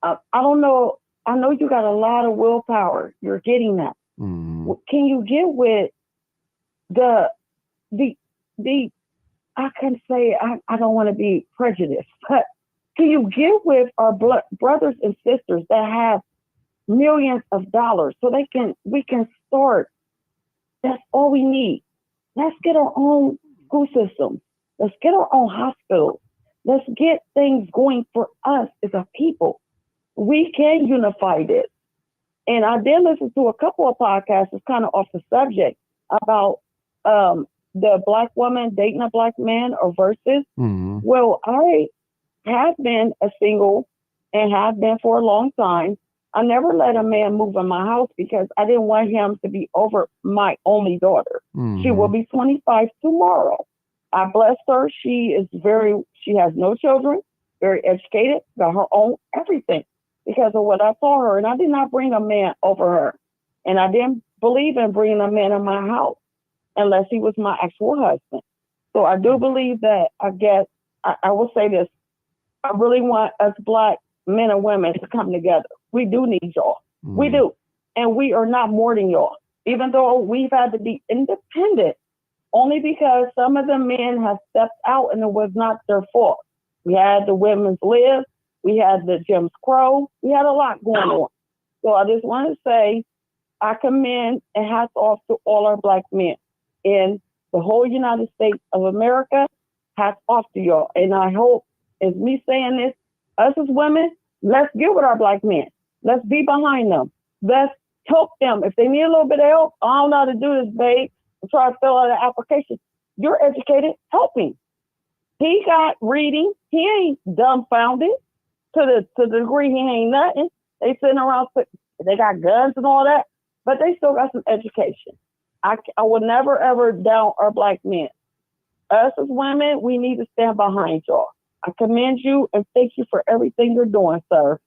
I don't know. I know you got a lot of willpower. You're getting that. Can you get with the I can say I don't want to be prejudiced, but can you get with our brothers and sisters that have millions of dollars so we can start? That's all we need. Let's get our own school systems. Let's get our own hospitals. Let's get things going for us as a people. We can unify this. And I did listen to a couple of podcasts, it's kind of off the subject, about the black woman dating a black man or versus. Well, I have been a single and have been for a long time. I never let a man move in my house because I didn't want him to be over my only daughter. She will be 25 tomorrow. I blessed her. She has no children, very educated, got her own everything because of what I saw her. And I did not bring a man over her. And I didn't believe in bringing a man in my house unless he was my actual husband. So I do believe that, I will say this. I really want us black men and women to come together. We do need y'all. We do. And we are not more than y'all, even though we've had to be independent only because some of the men have stepped out and it was not their fault. We had the women's lib. We had the Jim Crow. We had a lot going on. So I just want to say I commend and hats off to all our black men in the whole United States of America. Hats off to y'all. And I hope, as me saying this, us as women, let's get with our black men. Let's be behind them. Let's help them. If they need a little bit of help, I don't know how to do this, babe. I'm trying to fill out an application. You're educated. Help him. He got reading. He ain't dumbfounded to the degree he ain't nothing. They sitting around, they got guns and all that, but they still got some education. I would never, ever down our black men. Us as women, we need to stand behind y'all. I commend you and thank you for everything you're doing, sir.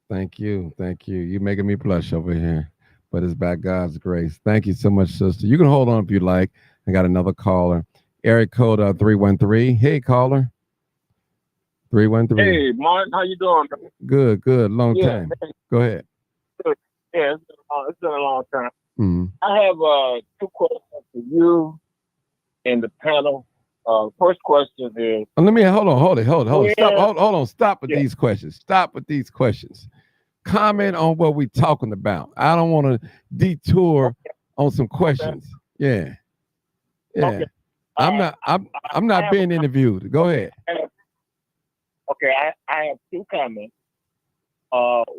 Thank you. Thank you. You're making me blush over here, but it's by God's grace. Thank you so much, sister. You can hold on if you like. I got another caller. Area code 313. Hey, caller. 313. Hey, Martin, how you doing? Good. Long time. Go ahead. Good. Yeah, it's been a long time. I have 2 questions for you and the panel. First question is. Let me hold on. Stop with these questions. Stop with these questions. Comment on what we're talking about. I don't want to detour on some questions. Yeah. Okay. I'm not being interviewed. Go ahead. Okay, I have 2 comments.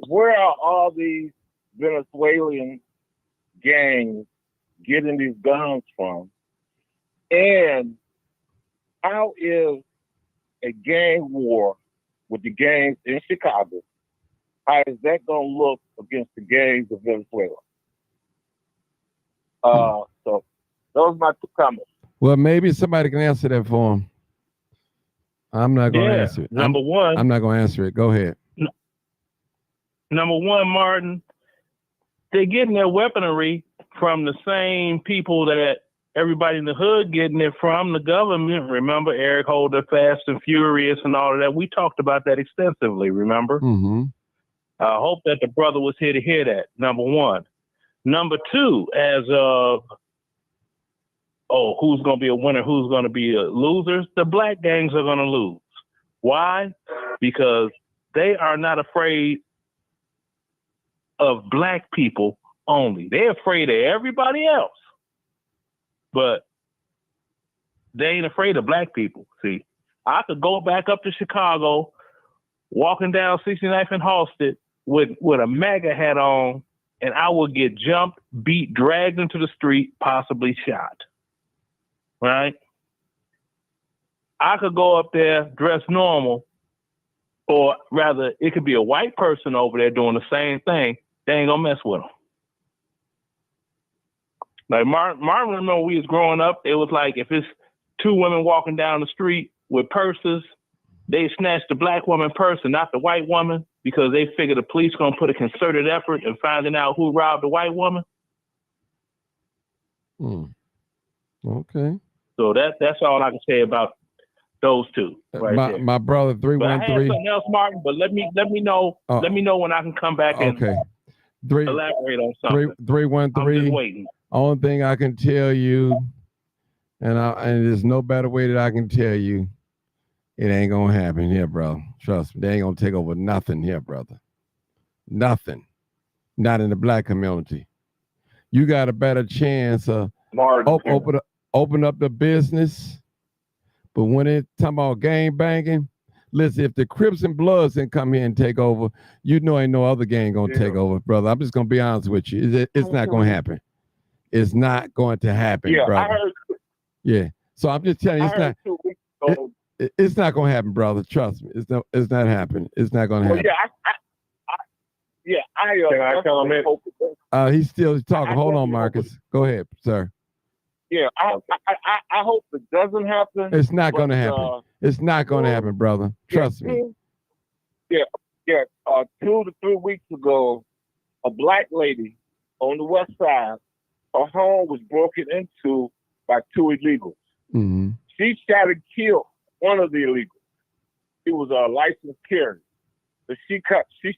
Where are all these Venezuelan gangs getting these guns from? And how is a gang war with the gangs in Chicago? How is that going to look against the gangs of Venezuela? So those are my 2 comments. Well, maybe somebody can answer that for him. I'm not going to answer it. Number one. I'm not going to answer it. Go ahead. Number one, Martin, they're getting their weaponry from the same people that everybody in the hood getting it from, the government. Remember Eric Holder, Fast and Furious and all of that? We talked about that extensively, remember? Mm-hmm. I hope that the brother was here to hear that, number one. Number two, as of, who's going to be a winner, who's going to be a loser? The black gangs are going to lose. Why? Because they are not afraid of black people only. They're afraid of everybody else. But they ain't afraid of black people. See, I could go back up to Chicago, walking down 69th and Halsted with a MAGA hat on, and I would get jumped, beat, dragged into the street, possibly shot. Right? I could go up there dressed normal, or rather, it could be a white person over there doing the same thing. They ain't gonna mess with them. Like Martin, remember when we was growing up, it was like if it's two women walking down the street with purses, they snatch the black woman purse and not the white woman because they figure the police gonna put a concerted effort in finding out who robbed the white woman. Okay. So that's all I can say about those two. Right my brother 313. But I had something else, Martin. But let me know. Let me know when I can come back and elaborate on something. 313. I'm just waiting. Only thing I can tell you, and there's no better way that I can tell you, it ain't gonna happen here, bro. Trust me, they ain't gonna take over nothing here, brother. Nothing. Not in the black community. You got a better chance of open up the business. But when it's talking about gang banging, listen, if the Crips and Bloods didn't come here and take over, you know ain't no other gang gonna take over, brother. I'm just gonna be honest with you. It's not gonna happen. It's not going to happen, brother. I heard. Yeah. So I'm just telling you, it's not going to happen, brother. Trust me. It's not happening. It's not going to happen. Can I comment? He's still talking. Hold on, Marcus. Go ahead, sir. Yeah, I hope it doesn't happen. It's not going to happen. It's not going to happen, brother. Trust me. 2 to 3 weeks ago, a black lady on the west side, her home was broken into by two illegals. Mm-hmm. She shot and killed one of the illegals. He was a licensed carrier. But she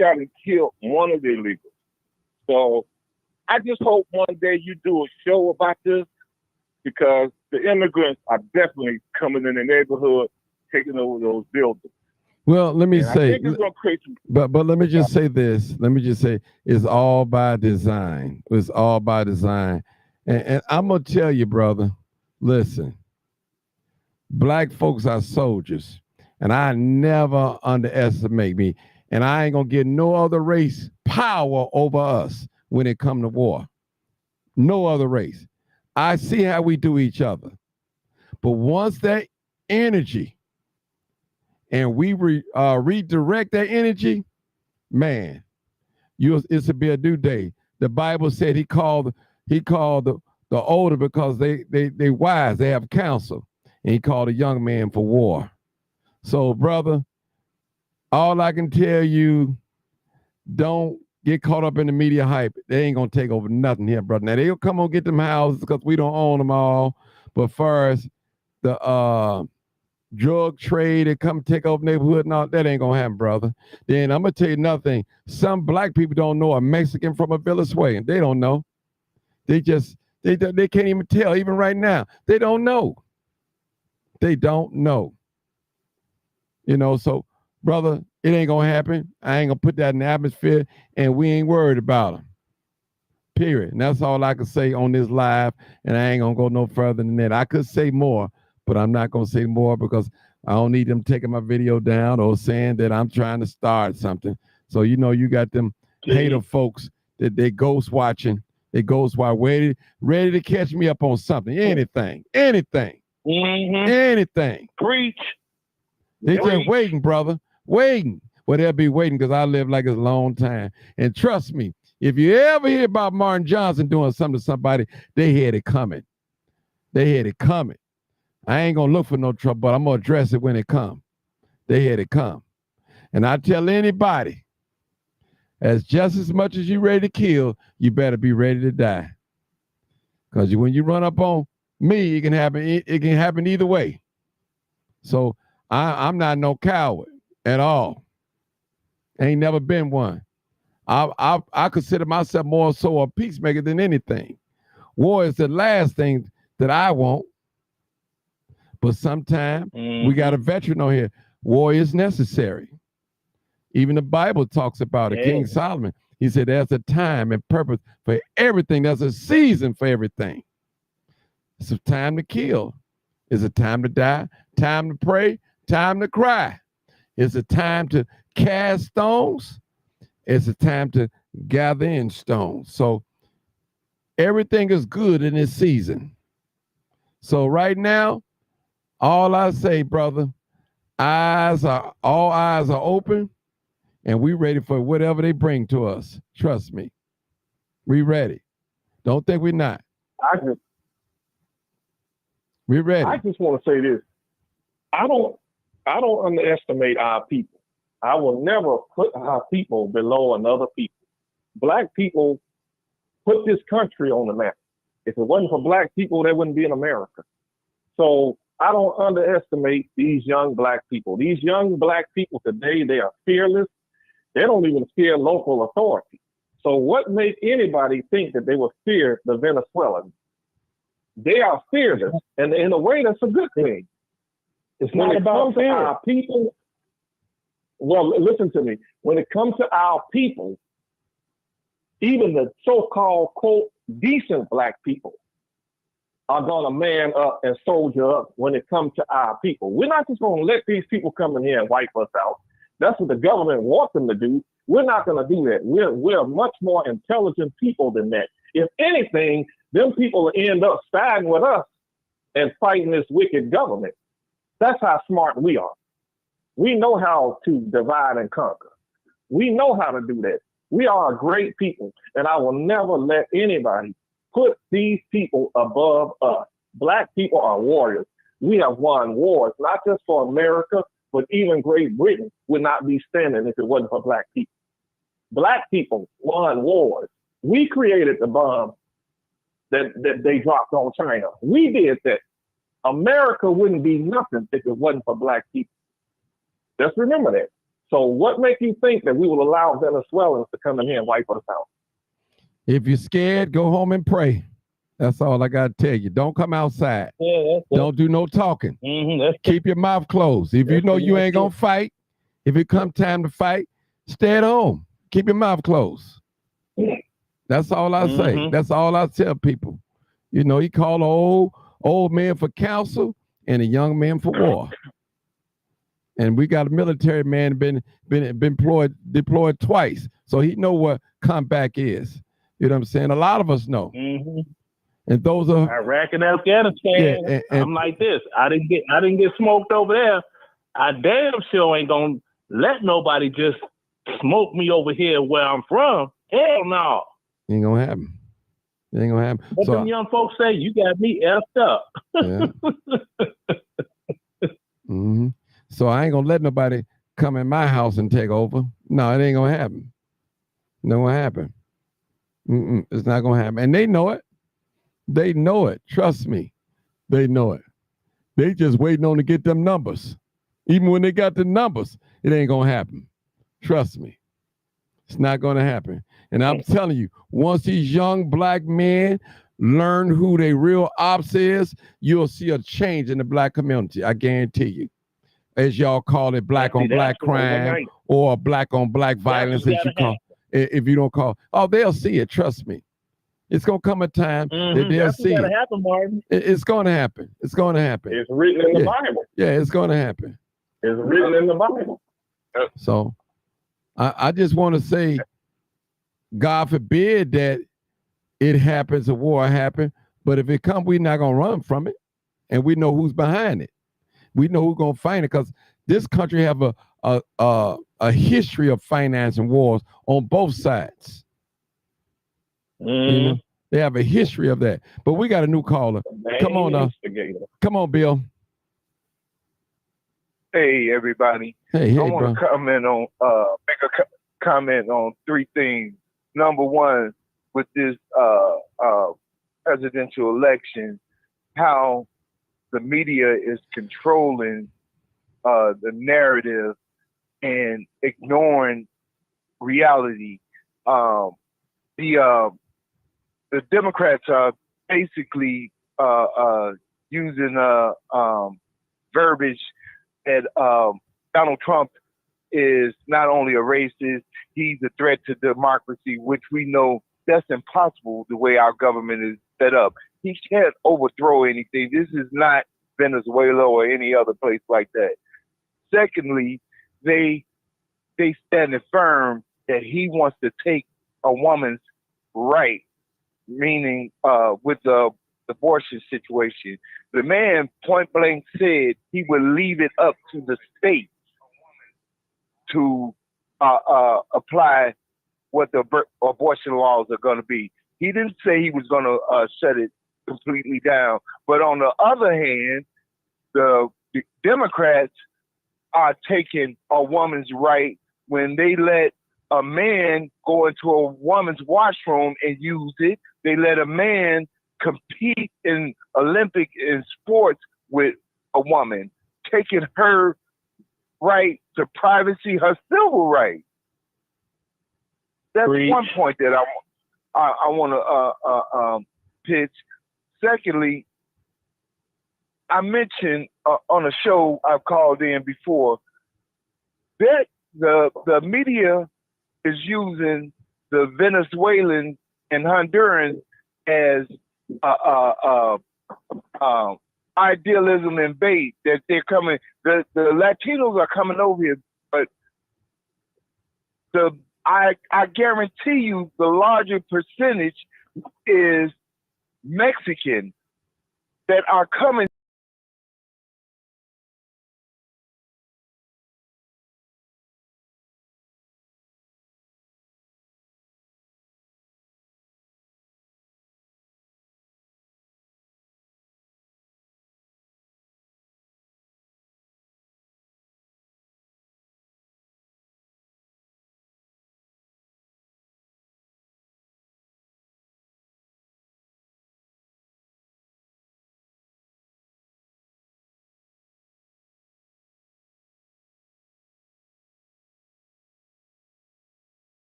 shot and killed one of the illegals. So I just hope one day you do a show about this, because the immigrants are definitely coming in the neighborhood, taking over those buildings. Well, let me say, but let me just say this. Let me just say, it's all by design. It's all by design. And I'm going to tell you, brother, listen, black folks are soldiers, and I never underestimate me. And I ain't going to get no other race power over us when it come to war. No other race. I see how we do each other. But once that energy, and we redirect that energy, man, it's to be a new day. The Bible said he called the older because they wise, they have counsel, and he called a young man for war. So, brother, all I can tell you, don't get caught up in the media hype. They ain't gonna take over nothing here, brother. Now they'll come on get them houses because we don't own them all. But first, the drug trade and come take over neighborhood and all that ain't gonna happen, brother. Then I'm gonna tell you another thing. Some black people don't know a Mexican from a Venezuelan. They don't know. They can't even tell. Even right now, they don't know. They don't know. You know, so brother, it ain't gonna happen. I ain't gonna put that in the atmosphere, and we ain't worried about them. Period. And that's all I can say on this live, and I ain't gonna go no further than that. I could say more, but I'm not gonna say more because I don't need them taking my video down or saying that I'm trying to start something. So you know, you got them hater folks that they ghost watching. They ghost watch ready to catch me up on something. Anything. Anything. Preach. They just waiting, brother. Waiting. Well, they'll be waiting because I live like it's a long time. And trust me, if you ever hear about Martin Johnson doing something to somebody, they had it coming. They had it coming. I ain't going to look for no trouble, but I'm going to address it when it comes. they had it come. And I tell anybody, as just as much as you ready to kill, you better be ready to die. Because when you run up on me, it can happen either way. So I'm not no coward at all. Ain't never been one. I consider myself more so a peacemaker than anything. War is the last thing that I want. But sometimes we got a veteran on here. War is necessary. Even the Bible talks about it. King Solomon, he said there's a time and purpose for everything. There's a season for everything. It's a time to kill. It's a time to die, time to pray, time to cry. It's a time to cast stones. It's a time to gather in stones. So everything is good in this season. So right now, all I say, brother, all eyes are open, and we ready for whatever they bring to us. Trust me. We ready. Don't think we're not. We're ready. I just want to say this. I don't underestimate our people. I will never put our people below another people. Black people put this country on the map. If it wasn't for black people, they wouldn't be in America. So I don't underestimate these young black people. These young black people today, they are fearless. They don't even fear local authority. So what made anybody think that they would fear the Venezuelans? They are fearless, and in a way, that's a good thing. It's not about our people. Well, listen to me. When it comes to our people, even the so-called, quote, decent black people are going to man up and soldier up when it comes to our people. We're not just going to let these people come in here and wipe us out. That's what the government wants them to do. We're not going to do that. We're much more intelligent people than that. If anything, them people will end up siding with us and fighting this wicked government. That's how smart we are. We know how to divide and conquer. We know how to do that. We are a great people, and I will never let anybody put these people above us. Black people are warriors. We have won wars, not just for America, but even Great Britain would not be standing if it wasn't for black people. Black people won wars. We created the bomb that they dropped on China. We did that. America wouldn't be nothing if it wasn't for black people. Just remember that. So what makes you think that we will allow Venezuelans to come in here and wipe us out? If you're scared, go home and pray. That's all I got to tell you. Don't come outside. Don't do no talking. Keep your mouth closed. If you know you ain't going to fight, if it come time to fight, stay at home. Keep your mouth closed. That's all I say. That's all I tell people. You know, he called an old man for counsel and a young man for war. And we got a military man been deployed twice, so he know what comeback is. You know what I'm saying? A lot of us know. And those are Iraq and Afghanistan. Yeah, and I'm like this. I didn't get smoked over there. I damn sure ain't gonna let nobody just smoke me over here where I'm from. Hell no. Ain't gonna happen. It ain't gonna happen. What them young folks say? You got me effed up. Yeah. So I ain't gonna let nobody come in my house and take over. No, it ain't gonna happen. Not gonna happen. It's not gonna happen. And they know it. They know it. Trust me. They know it. They just waiting on to get them numbers. Even when they got the numbers, it ain't gonna happen. Trust me. It's not gonna happen. And I'm telling you, once these young black men learn who their real ops is, you'll see a change in the black community. I guarantee you. As y'all call it, black on black crime or black on black violence, as you call. If you don't call, they'll see it. Trust me. It's gonna come a time that they'll see it. Happen, Martin. It's gonna happen. It's gonna happen. It's written in the Bible. Yeah, it's gonna happen. It's written in the Bible. So I just want to say, God forbid that it happens, a war happen, but if it comes, we're not gonna run from it. And we know who's behind it. We know who's gonna fight it, because this country have a history of financing wars on both sides. You know, they have a history of that. But we got a new caller. Come on now. Come on, Bill. Hey, everybody. Hey, I bro. want to comment on, make a comment on three things. Number one, with this presidential election, how the media is controlling the narrative and ignoring reality. The Democrats are basically using verbiage that Donald Trump is not only a racist, he's a threat to democracy, which we know that's impossible the way our government is set up. He can't overthrow anything. This is not Venezuela or any other place like that. Secondly, they stand firm that he wants to take a woman's right, meaning with the abortion situation. The man point blank said he would leave it up to the state to apply what the abortion laws are going to be. He didn't say he was going to shut it completely down. But on the other hand, the Democrats are taking a woman's right when they let a man go into a woman's washroom and use it. They let a man compete in Olympic in sports with a woman, taking her right to privacy, her civil right. That's one point that I want to pitch. Secondly, I mentioned on a show I've called in before that the media is using the Venezuelans and Hondurans as idealism and bait, that they're coming. The Latinos are coming over here, but I guarantee you the larger percentage is Mexican that are coming.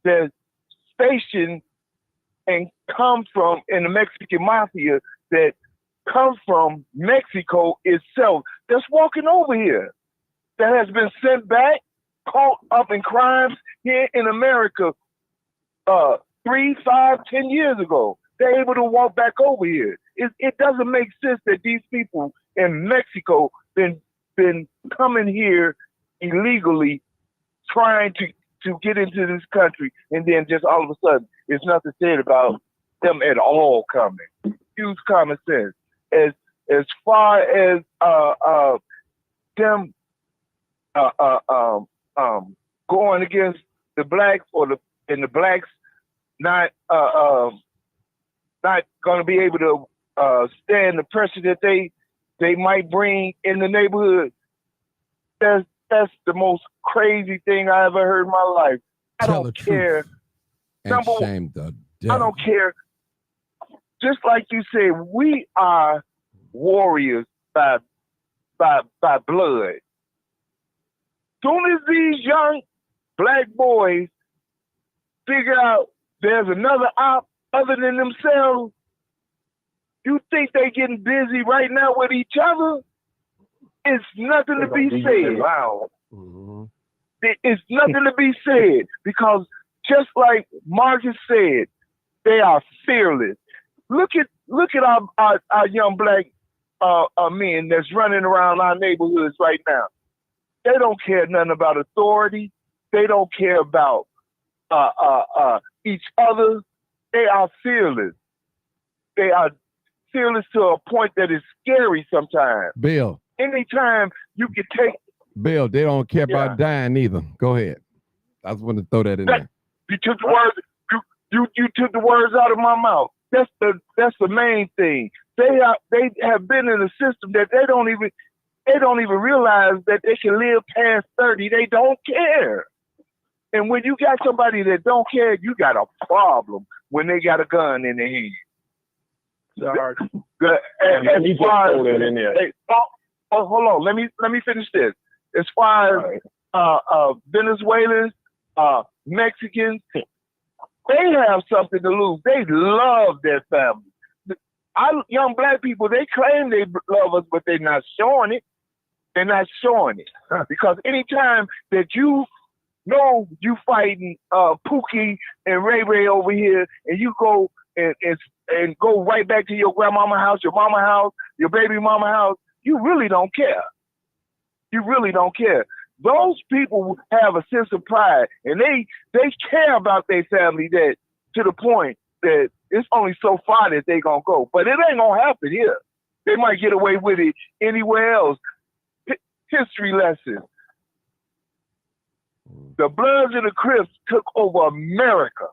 That's stationed and come from in the Mexican mafia that comes from Mexico itself, that's walking over here, that has been sent back, caught up in crimes here in America 3, 5, 10 years ago. They're able to walk back over here. It doesn't make sense that these people in Mexico been coming here illegally, trying to get into this country, and then just all of a sudden, there's nothing said about them at all coming. Use common sense. As far as them going against the blacks or the blacks not going to be able to stand the pressure that they might bring in the neighborhood. That's the most crazy thing I ever heard in my life. I Tell don't the care. truth and shame the devil. I don't care. Just like you said, we are warriors by blood. Soon as these young black boys figure out there's another op other than themselves, you think they getting busy right now with each other? It's nothing to be said. Wow. Mm-hmm. It's nothing to be said, because just like Marcus said, they are fearless. Look at our young black men that's running around our neighborhoods right now. They don't care nothing about authority. They don't care about each other. They are fearless. They are fearless to a point that is scary sometimes. Bill. Anytime you can take. Bill, they don't care about dying either. Go ahead. I just want to throw that in there. You took the words. You took the words out of my mouth. That's the main thing. They have been in a system that they don't even realize that they can live past 30. They don't care. And when you got somebody that don't care, you got a problem when they got a gun in their hand. Sorry. As far as, hold on. Let me finish this. As far as Venezuelans, Mexicans, they have something to lose. They love their family. Young black people, they claim they love us, but they're not showing it. They're not showing it. Because anytime that you know you fighting Pookie and Ray Ray over here, and you go and go right back to your grandmama house, your mama house, your baby mama house, you really don't care. You really don't care. Those people have a sense of pride, and they care about their family that to the point that it's only so far that they gonna go. But it ain't gonna happen here. They might get away with it anywhere else. History lesson. The Bloods and the Crips took over America.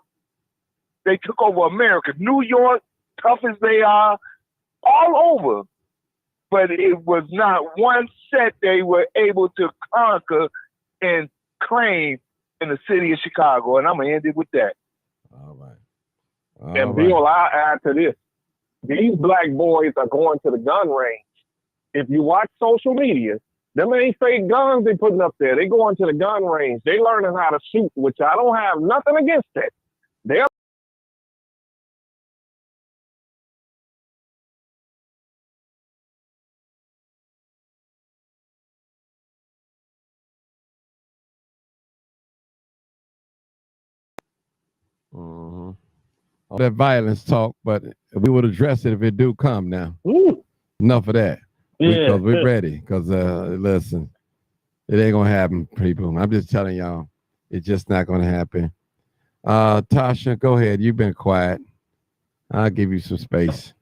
They took over America. New York, tough as they are, all over. But it was not one set they were able to conquer and claim in the city of Chicago. And I'm going to end it with that. All right. And Bill, I'll add to this. These black boys are going to the gun range. If you watch social media, them ain't fake guns they putting up there. They going to the gun range. They learning how to shoot, which I don't have nothing against that. They're All that violence talk, but we would address it if it do come now. Ooh. Enough of that. Yeah. Because we're ready. Because listen, it ain't gonna happen, people. I'm just telling y'all, it's just not gonna happen. Tasha, go ahead. You've been quiet. I'll give you some space.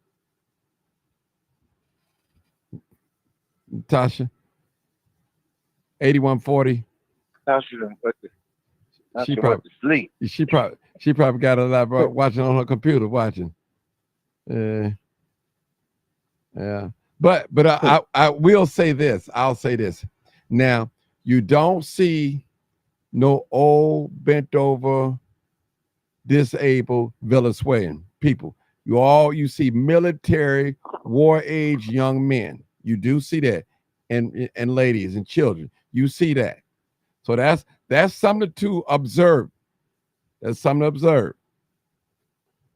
Tasha, 8140. She probably sleep. She probably got a lot of watching on her computer, watching. Yeah. But I will say this. I'll say this. Now, you don't see no old, bent over, disabled Venezuelan people. You see military, war age young men. You do see that, and ladies and children. You see that. So that's something to observe. That's something to observe.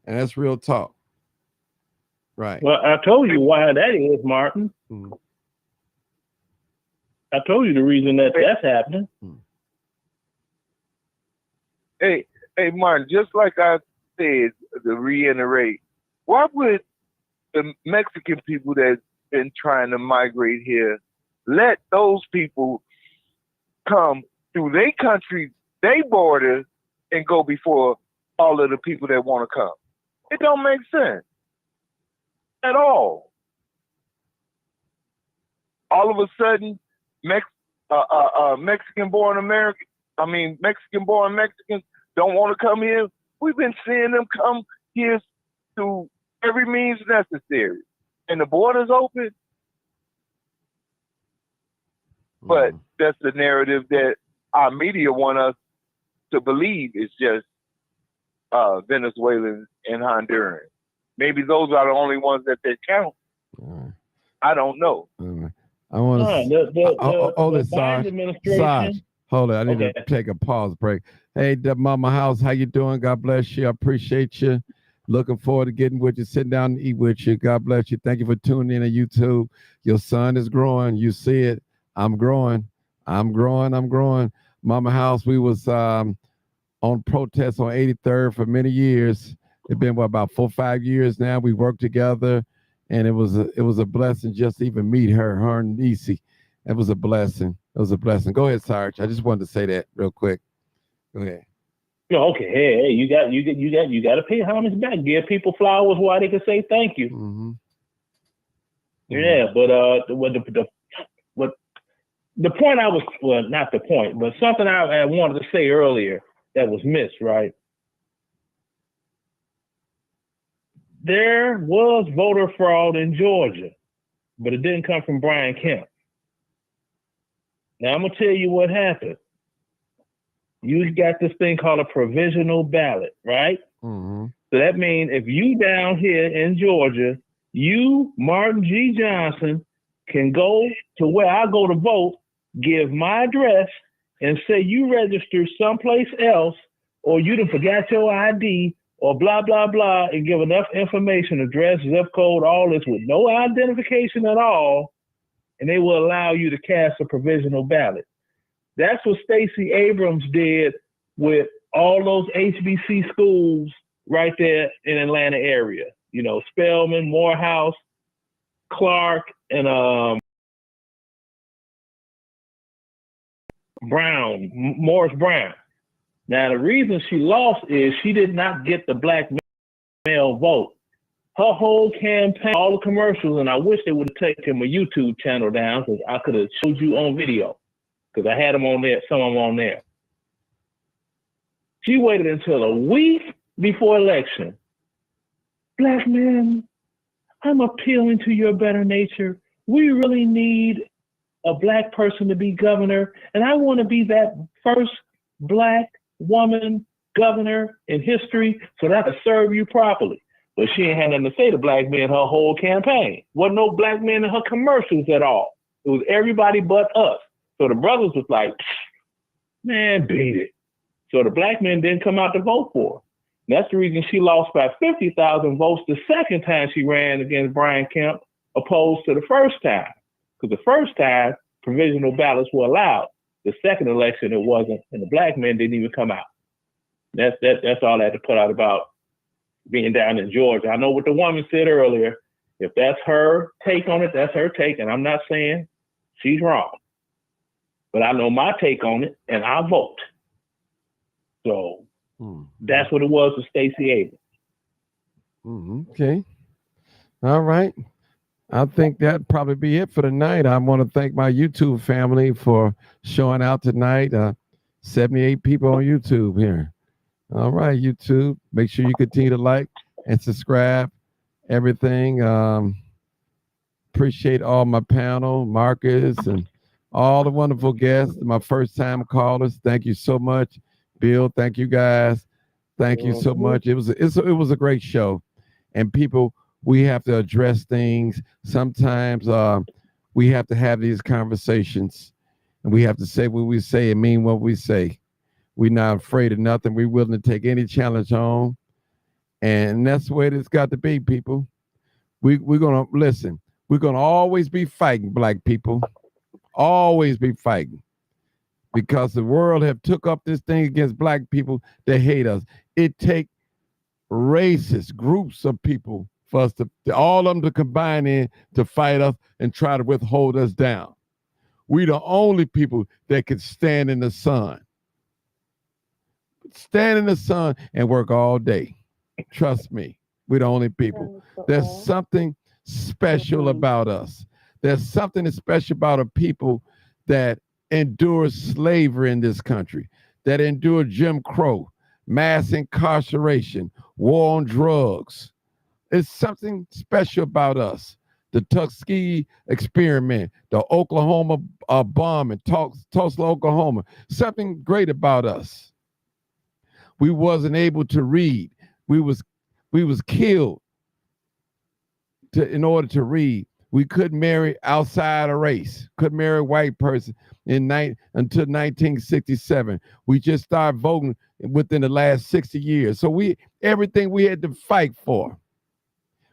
And that's real talk. Right. Well, I told you why that is, Martin. Mm. I told you the reason that's happening. Hey, Martin, just like I said, to reiterate, why would the Mexican people that's been trying to migrate here let those people come through their country, their borders, and go before all of the people that want to come? It don't make sense at all. All of a sudden, Mexican-born Mexicans don't want to come here. We've been seeing them come here through every means necessary, and the borders open. But that's the narrative that our media want us to believe is just Venezuelans and Hondurans. Maybe those are the only ones that they count. I don't know. I want to hold it, Sarge. Administration. Hold it. I need to take a pause break. Hey, Mama House, how you doing? God bless you. I appreciate you. Looking forward to getting with you, sitting down and eat with you. God bless you. Thank you for tuning in on YouTube. Your son is growing. You see it. I'm growing. I'm growing. Mama House, we was on protest on 83rd for many years. It's been about 4 or 5 years now. We worked together, and it was a blessing just to even meet her and Nisi. It was a blessing. It was a blessing. Go ahead, Sarge. I just wanted to say that real quick. Go ahead. Okay, hey, you got to pay homage back. Give people flowers while they can say thank you. Mm-hmm. Yeah, but the point I was, well, not the point, but something I wanted to say earlier that was missed, right? there was voter fraud in Georgia, but it didn't come from Brian Kemp. Now I'm gonna tell you what happened. You got this thing called a provisional ballot, right? Mm-hmm. So that means if you down here in Georgia, you, Martin G. Johnson, can go to where I go to vote, give my address, and say you registered someplace else, or you done forgot your ID, or blah, blah, blah, and give enough information, address, zip code, all this with no identification at all, and they will allow you to cast a provisional ballot. That's what Stacey Abrams did with all those HBC schools right there in Atlanta area. You know, Spelman, Morehouse, Clark, and Brown, Morris Brown. Now, the reason she lost is she did not get the black male vote. Her whole campaign, all the commercials, and I wish they would have taken my YouTube channel down because I could have showed you on video because I had them on there, some of them on there. She waited until a week before election. Black men, I'm appealing to your better nature. We really need a black person to be governor, and I want to be that first black woman governor in history so that I can serve you properly. But she ain't had nothing to say to black men her whole campaign. Wasn't no black men in her commercials at all. It was everybody but us. So the brothers was like, man, beat it. So the black men didn't come out to vote for her. And that's the reason she lost by 50,000 votes the second time she ran against Brian Kemp, opposed to the first time. Because the first time, provisional ballots were allowed. The second election, it wasn't, and the black men didn't even come out. That's all I had to put out about being down in Georgia. I know what the woman said earlier. If that's her take on it, that's her take, and I'm not saying she's wrong. But I know my take on it, and I vote. So that's what it was with Stacey Abrams. Okay. All right. I think that'd probably be it for tonight. I want to thank my YouTube family for showing out tonight. 78 people on YouTube here. All right, YouTube. Make sure you continue to like and subscribe. Everything. Appreciate all my panel, Marcus, and all the wonderful guests, my first time callers. Thank you so much. Bill, thank you guys. Thank you so much. It was a great show. And people, we have to address things. Sometimes we have to have these conversations, and we have to say what we say and mean what we say. We're not afraid of nothing. We're willing to take any challenge on. And that's the way it's got to be, people. We're going to listen. We're going to always be fighting, black people. Always be fighting. Because the world have took up this thing against black people that hate us. It take racist groups of people for us to all of them to combine in to fight us and try to withhold us down. We the only people that can stand in the sun. Stand in the sun and work all day. Trust me, we're the only people. There's something special about us. There's something special about a people that endure slavery in this country, that endure Jim Crow, mass incarceration, war on drugs. It's something special about us. The Tuskegee experiment, the Oklahoma bombing, Tulsa, Oklahoma. Something great about us. We wasn't able to read. We was killed in order to read. We couldn't marry outside a race. Couldn't marry a white person until 1967. We just started voting within the last 60 years. So everything we had to fight for.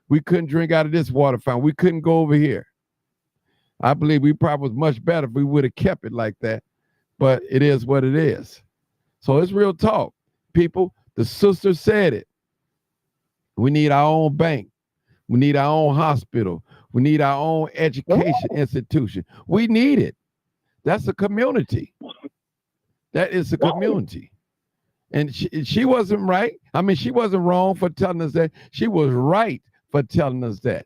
We couldn't drink out of this water fountain. We couldn't go over here. I believe we probably was much better if we would have kept it like that. But it is what it is. So it's real talk. People, the sister said it. We need our own bank. We need our own hospital. We need our own education institution. We need it. That's a community. That is a community. And she wasn't right. I mean, she wasn't wrong for telling us that. She was right for telling us that.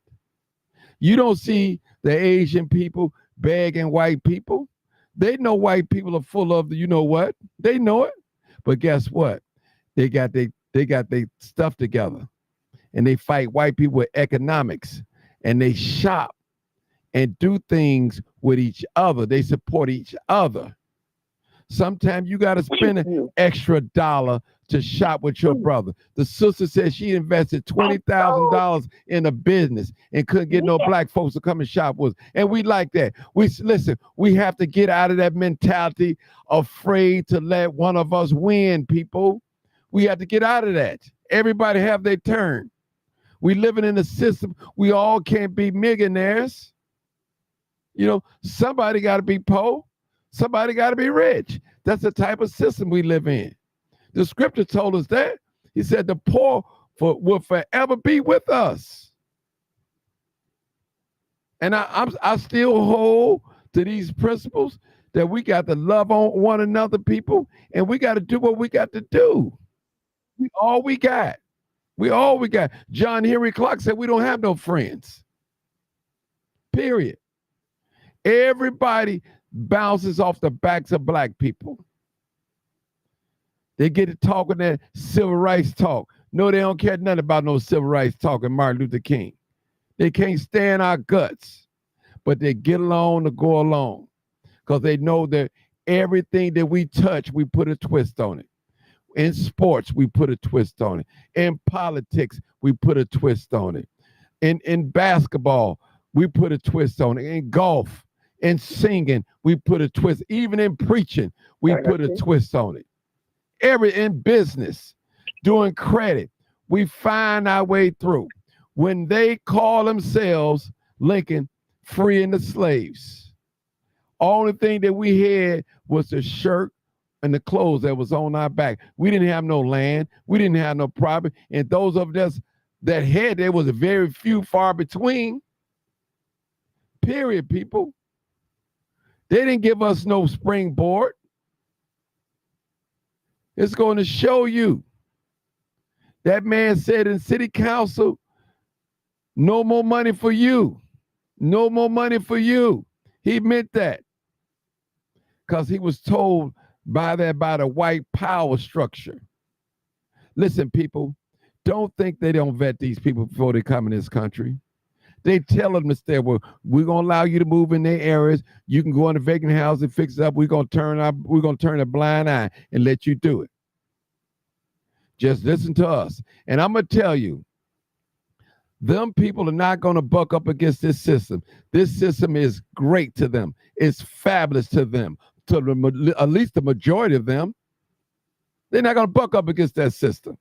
You don't see the Asian people begging white people. They know white people are full of the, you know what? They know it. But guess what? They got their stuff together. and they fight white people with economics, and they shop and do things with each other. They support each other. Sometimes you got to spend an extra dollar to shop with your brother. The sister said she invested $20,000 in a business and couldn't get no black folks to come and shop with us. And we like that. Listen, we have to get out of that mentality, afraid to let one of us win, people. We have to get out of that. Everybody have their turn. We living in a system. We all can't be millionaires. You know, somebody got to be poor. Somebody got to be rich. That's the type of system we live in. The scripture told us that. He said the poor will forever be with us. And I still hold to these principles that we got to love on one another, people, and we got to do what we got to do. We all we got. We all we got. John Henry Clark said we don't have no friends. Period. Everybody bounces off the backs of black people. They get to talking that civil rights talk. No, they don't care nothing about no civil rights talk and Martin Luther King. They can't stand our guts, but they get along to go along because they know that everything that we touch, we put a twist on it. In sports, we put a twist on it. In politics, we put a twist on it. In basketball, we put a twist on it. In golf, in singing, we put a twist. Even in preaching, we put a twist on it. In business, doing credit, we find our way through. When they call themselves, Lincoln, freeing the slaves, only thing that we had was the shirt and the clothes that was on our back. We didn't have no land. We didn't have no property. And those of us that had, there was a very few far between. Period, people. They didn't give us no springboard. It's going to show you. That man said in city council, no more money for you. No more money for you. He meant that because he was told by the white power structure. Listen, people, don't think they don't vet these people before they come in this country. They tell them to stay. Well, we're gonna allow you to move in their areas. You can go into vacant houses and fix it up. We're gonna turn a blind eye and let you do it. Just listen to us. And I'm gonna tell you, them people are not gonna buck up against this system. This system is great to them. It's fabulous to them. To at least the majority of them. They're not gonna buck up against that system.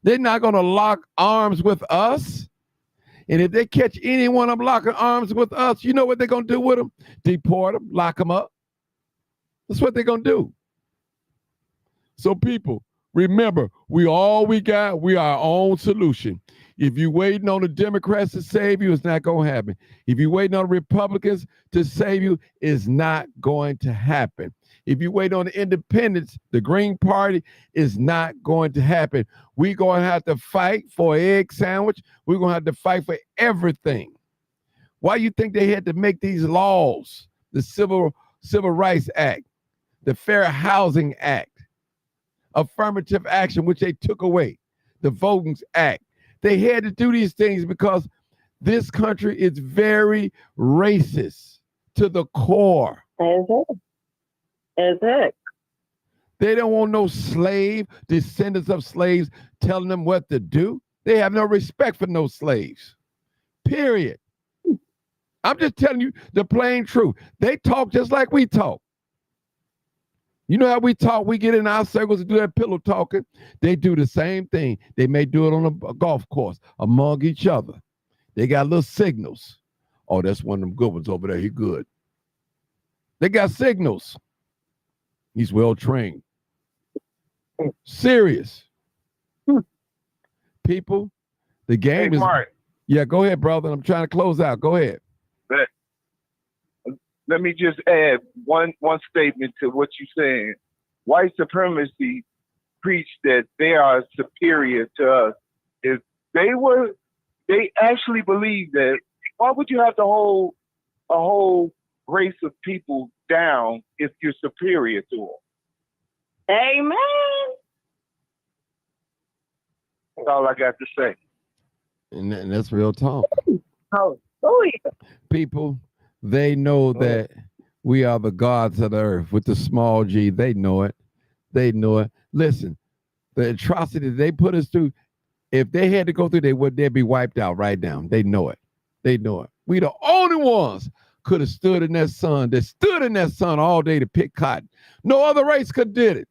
They're not gonna lock arms with us. And if they catch anyone of locking arms with us, you know what they're going to do with them? Deport them, lock them up. That's what they're going to do. So people, remember, we got, we our own solution. If you're waiting on the Democrats to save you, it's not going to happen. If you're waiting on the Republicans to save you, it's not going to happen. If you wait on the independents, the Green Party, is not going to happen. We're going to have to fight for an egg sandwich. We're going to have to fight for everything. Why you think they had to make these laws? The Civil Rights Act, the Fair Housing Act, affirmative action, which they took away, the Voting Act. They had to do these things because this country is very racist to the core. Exactly. They don't want no slave, descendants of slaves telling them what to do. They have no respect for no slaves. Period. I'm just telling you the plain truth. They talk just like we talk. You know how we talk? We get in our circles and do that pillow talking. They do the same thing. They may do it on a golf course among each other. They got little signals. Oh, that's one of them good ones over there. He good. They got signals. He's well trained. Serious. People, the game is. Mark. Yeah, go ahead, brother. I'm trying to close out. Go ahead. Let me just add one statement to what you're saying. White supremacy preach that they are superior to us. If they actually believe that, why would you have to hold a whole race of people down if you're superior to them? Amen. That's all I got to say. And that's real talk. Hallelujah. People, they know that we are the gods of the earth with the small g. They know it. They know it. Listen, the atrocity they put us through, if they had to go through, they'd be wiped out right now. They know it. They know it. We the only ones could have stood in that sun, that stood in that sun all day to pick cotton. No other race could did it.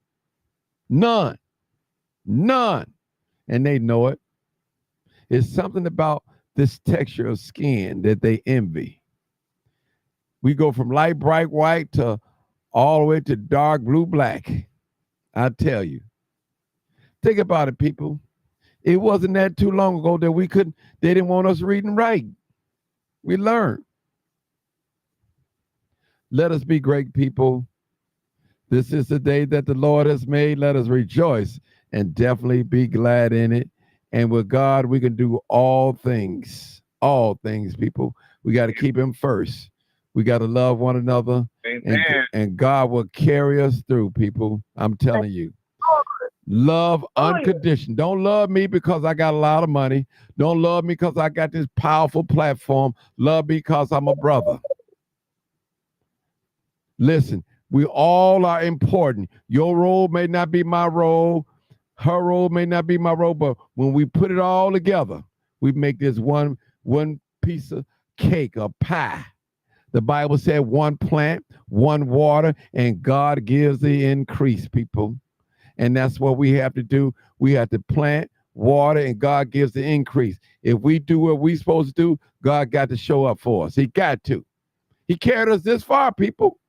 None. None. And they know it. It's something about this texture of skin that they envy. We go from light bright white to all the way to dark blue black. I tell you. Think about it, people. It wasn't that too long ago that they didn't want us reading right. We learned. Let us be great people. This is the day that the Lord has made. Let us rejoice and definitely be glad in it. And with God, we can do all things. All things, people. We got to keep him first. We got to love one another. And God will carry us through, people. I'm telling you. Love unconditional. Don't love me because I got a lot of money. Don't love me because I got this powerful platform. Love me because I'm a brother. Listen, we all are important. Your role may not be my role. Her role may not be my role, but when we put it all together, we make this one piece of cake, a pie. The Bible said one plant, one water, and God gives the increase, people. And that's what we have to do. We have to plant, water, and God gives the increase. If we do what we're supposed to do, God got to show up for us. He got to. He carried us this far, people.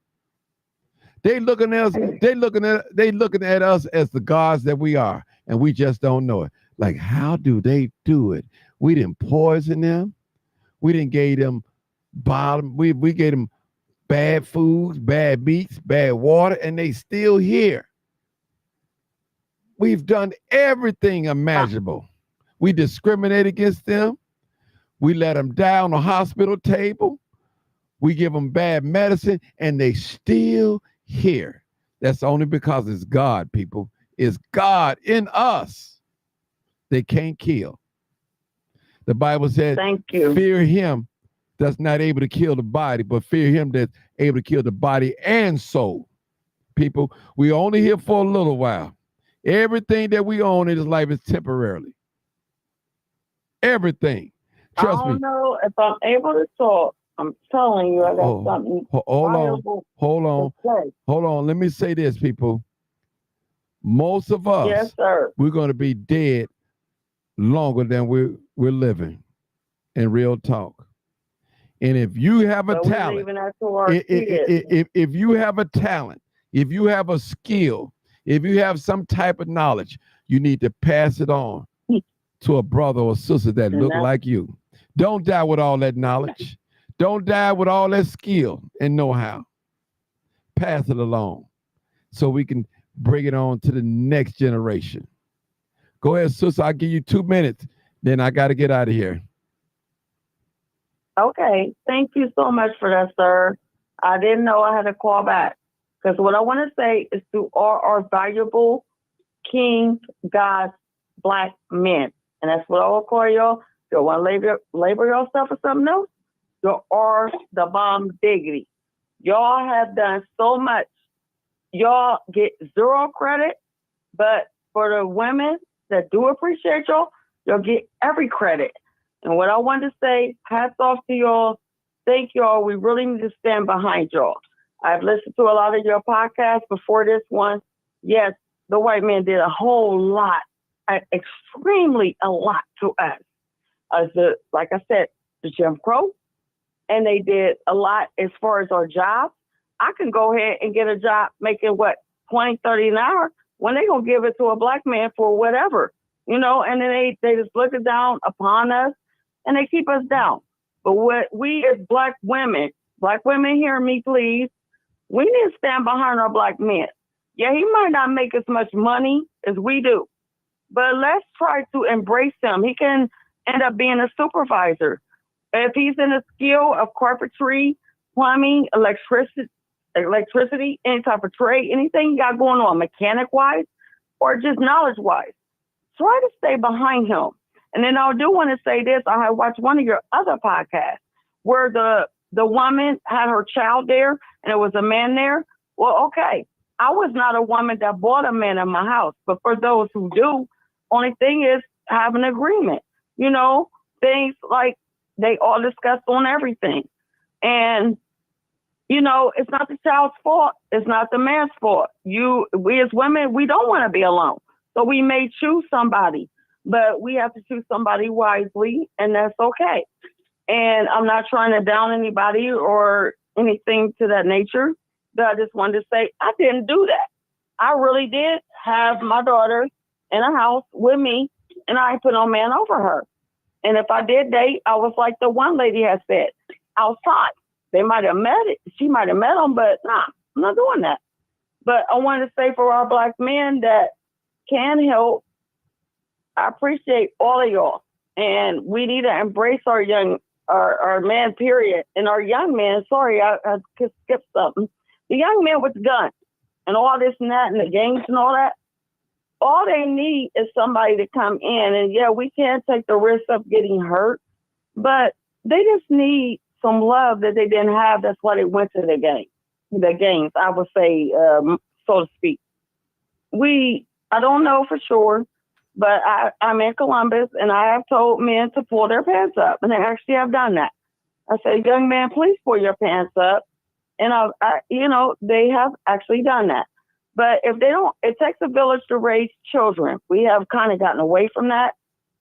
They looking at us, they looking at us as the gods that we are, and we just don't know it. Like, how do they do it? We didn't poison them. We didn't give them bottom. We gave them bad foods, bad meats, bad water, and they still here. We've done everything imaginable. We discriminate against them. We let them die on the hospital table. We give them bad medicine, and they still here. That's only because it's God, people. It's God in us. They can't kill. The Bible said, thank you. Fear him that's not able to kill the body, but fear him that's able to kill the body and soul. People, we only here for a little while. Everything that we own in this life is temporarily. Everything. Trust me. I don't know if I'm able to talk. I'm telling you, I got something. Hold on. Let me say this, people. Most of us, yes, sir, we're going to be dead longer than we're living. In real talk. And if you have a talent, if you have a talent, if you have a skill, if you have some type of knowledge, you need to pass it on to a brother or sister that look like you. Don't die with all that knowledge. Don't die with all that skill and know-how. Pass it along so we can bring it on to the next generation. Go ahead, sister. I'll give you 2 minutes. Then I got to get out of here. Okay. Thank you so much for that, sir. I didn't know I had to call back. Because what I want to say is to all our valuable kings, gods, black men. And that's what I will call y'all. You want to label yourself or something else? You are the bomb diggity. Y'all have done so much. Y'all get zero credit, but for the women that do appreciate y'all, you'll get every credit. And what I want to say, hats off to y'all. Thank y'all. We really need to stand behind y'all. I've listened to a lot of your podcasts before this one. Yes, the white man did a whole lot, extremely a lot to us. Like I said, the Jim Crow, and they did a lot as far as our jobs. I can go ahead and get a job making what, 20, 30 an hour when they gonna give it to a black man for whatever, and then they just look it down upon us and they keep us down. But what we as black women hear me please, we need to stand behind our black men. Yeah, he might not make as much money as we do, but let's try to embrace him. He can end up being a supervisor. If he's in a skill of carpentry, plumbing, electricity, any type of trade, anything you got going on, mechanic-wise or just knowledge-wise, try to stay behind him. And then I do want to say this. I had watched one of your other podcasts where the woman had her child there and there was a man there. Well, okay. I was not a woman that bought a man in my house, but for those who do, only thing is have an agreement. You know, things like they all discuss on everything. And, you know, it's not the child's fault. It's not the man's fault. We as women, we don't want to be alone. So we may choose somebody, but we have to choose somebody wisely, and that's okay. And I'm not trying to down anybody or anything to that nature, but I just wanted to say I didn't do that. I really did have my daughter in a house with me, and I put no man over her. And if I did date, I was like the one lady has said, outside. They might have met it. She might have met him, but nah, I'm not doing that. But I wanted to say for our Black men that can help, I appreciate all of y'all. And we need to embrace our man, period. And our young men, sorry, I skipped something. The young men with the gun and all this and that and the games and all that, all they need is somebody to come in. And yeah, we can't take the risk of getting hurt, but they just need some love that they didn't have. That's why they went to the games, I would say, so to speak. I don't know for sure, but I'm in Columbus and I have told men to pull their pants up, and they actually have done that. I said, young man, please pull your pants up. And they have actually done that. But if they don't, it takes a village to raise children. We have kind of gotten away from that.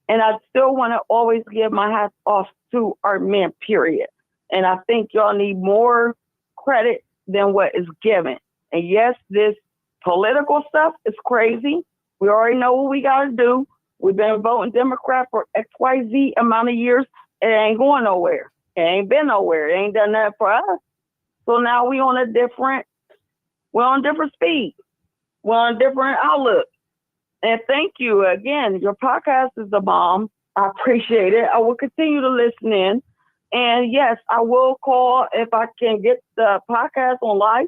And I still want to always give my hat off to our men, period. And I think y'all need more credit than what is given. And yes, this political stuff is crazy. We already know what we got to do. We've been voting Democrat for XYZ amount of years. It ain't going nowhere. It ain't been nowhere. It ain't done that for us. So now we're on different speed. We're on a different outlook. And thank you again. Your podcast is the bomb. I appreciate it. I will continue to listen in. And yes, I will call if I can get the podcast on live.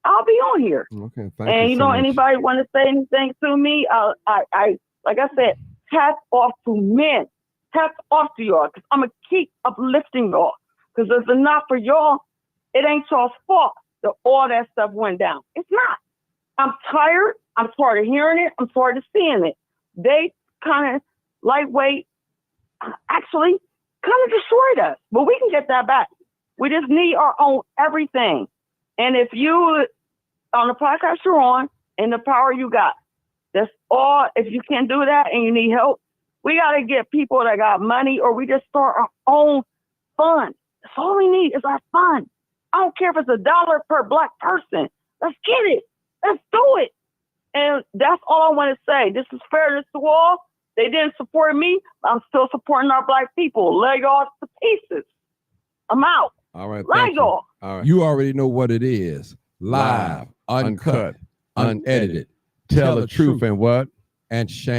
I'll be on here. Okay, thank you. And you know, anybody want to say anything to me? I like I said, hats off to men. Hats off to y'all, because I'm gonna keep uplifting y'all. Because if it's not for y'all, it ain't y'all's fault that all that stuff went down. It's not. I'm tired. I'm tired of hearing it. I'm tired of seeing it. They kind of lightweight, actually kind of destroyed us. But we can get that back. We just need our own everything. And if you, on the podcast you're on, and the power you got, that's all. If you can't do that and you need help, we got to get people that got money, or we just start our own fund. That's all we need is our fund. I don't care if it's $1 per Black person. Let's get it. Let's do it. And that's all I want to say. This is fairness to all. They didn't support me. I'm still supporting our Black people. Lay y'all to pieces. I'm out. All right. Lay y'all. All right. You already know what it is. Live, uncut, unedited. Tell the truth and what? And shame.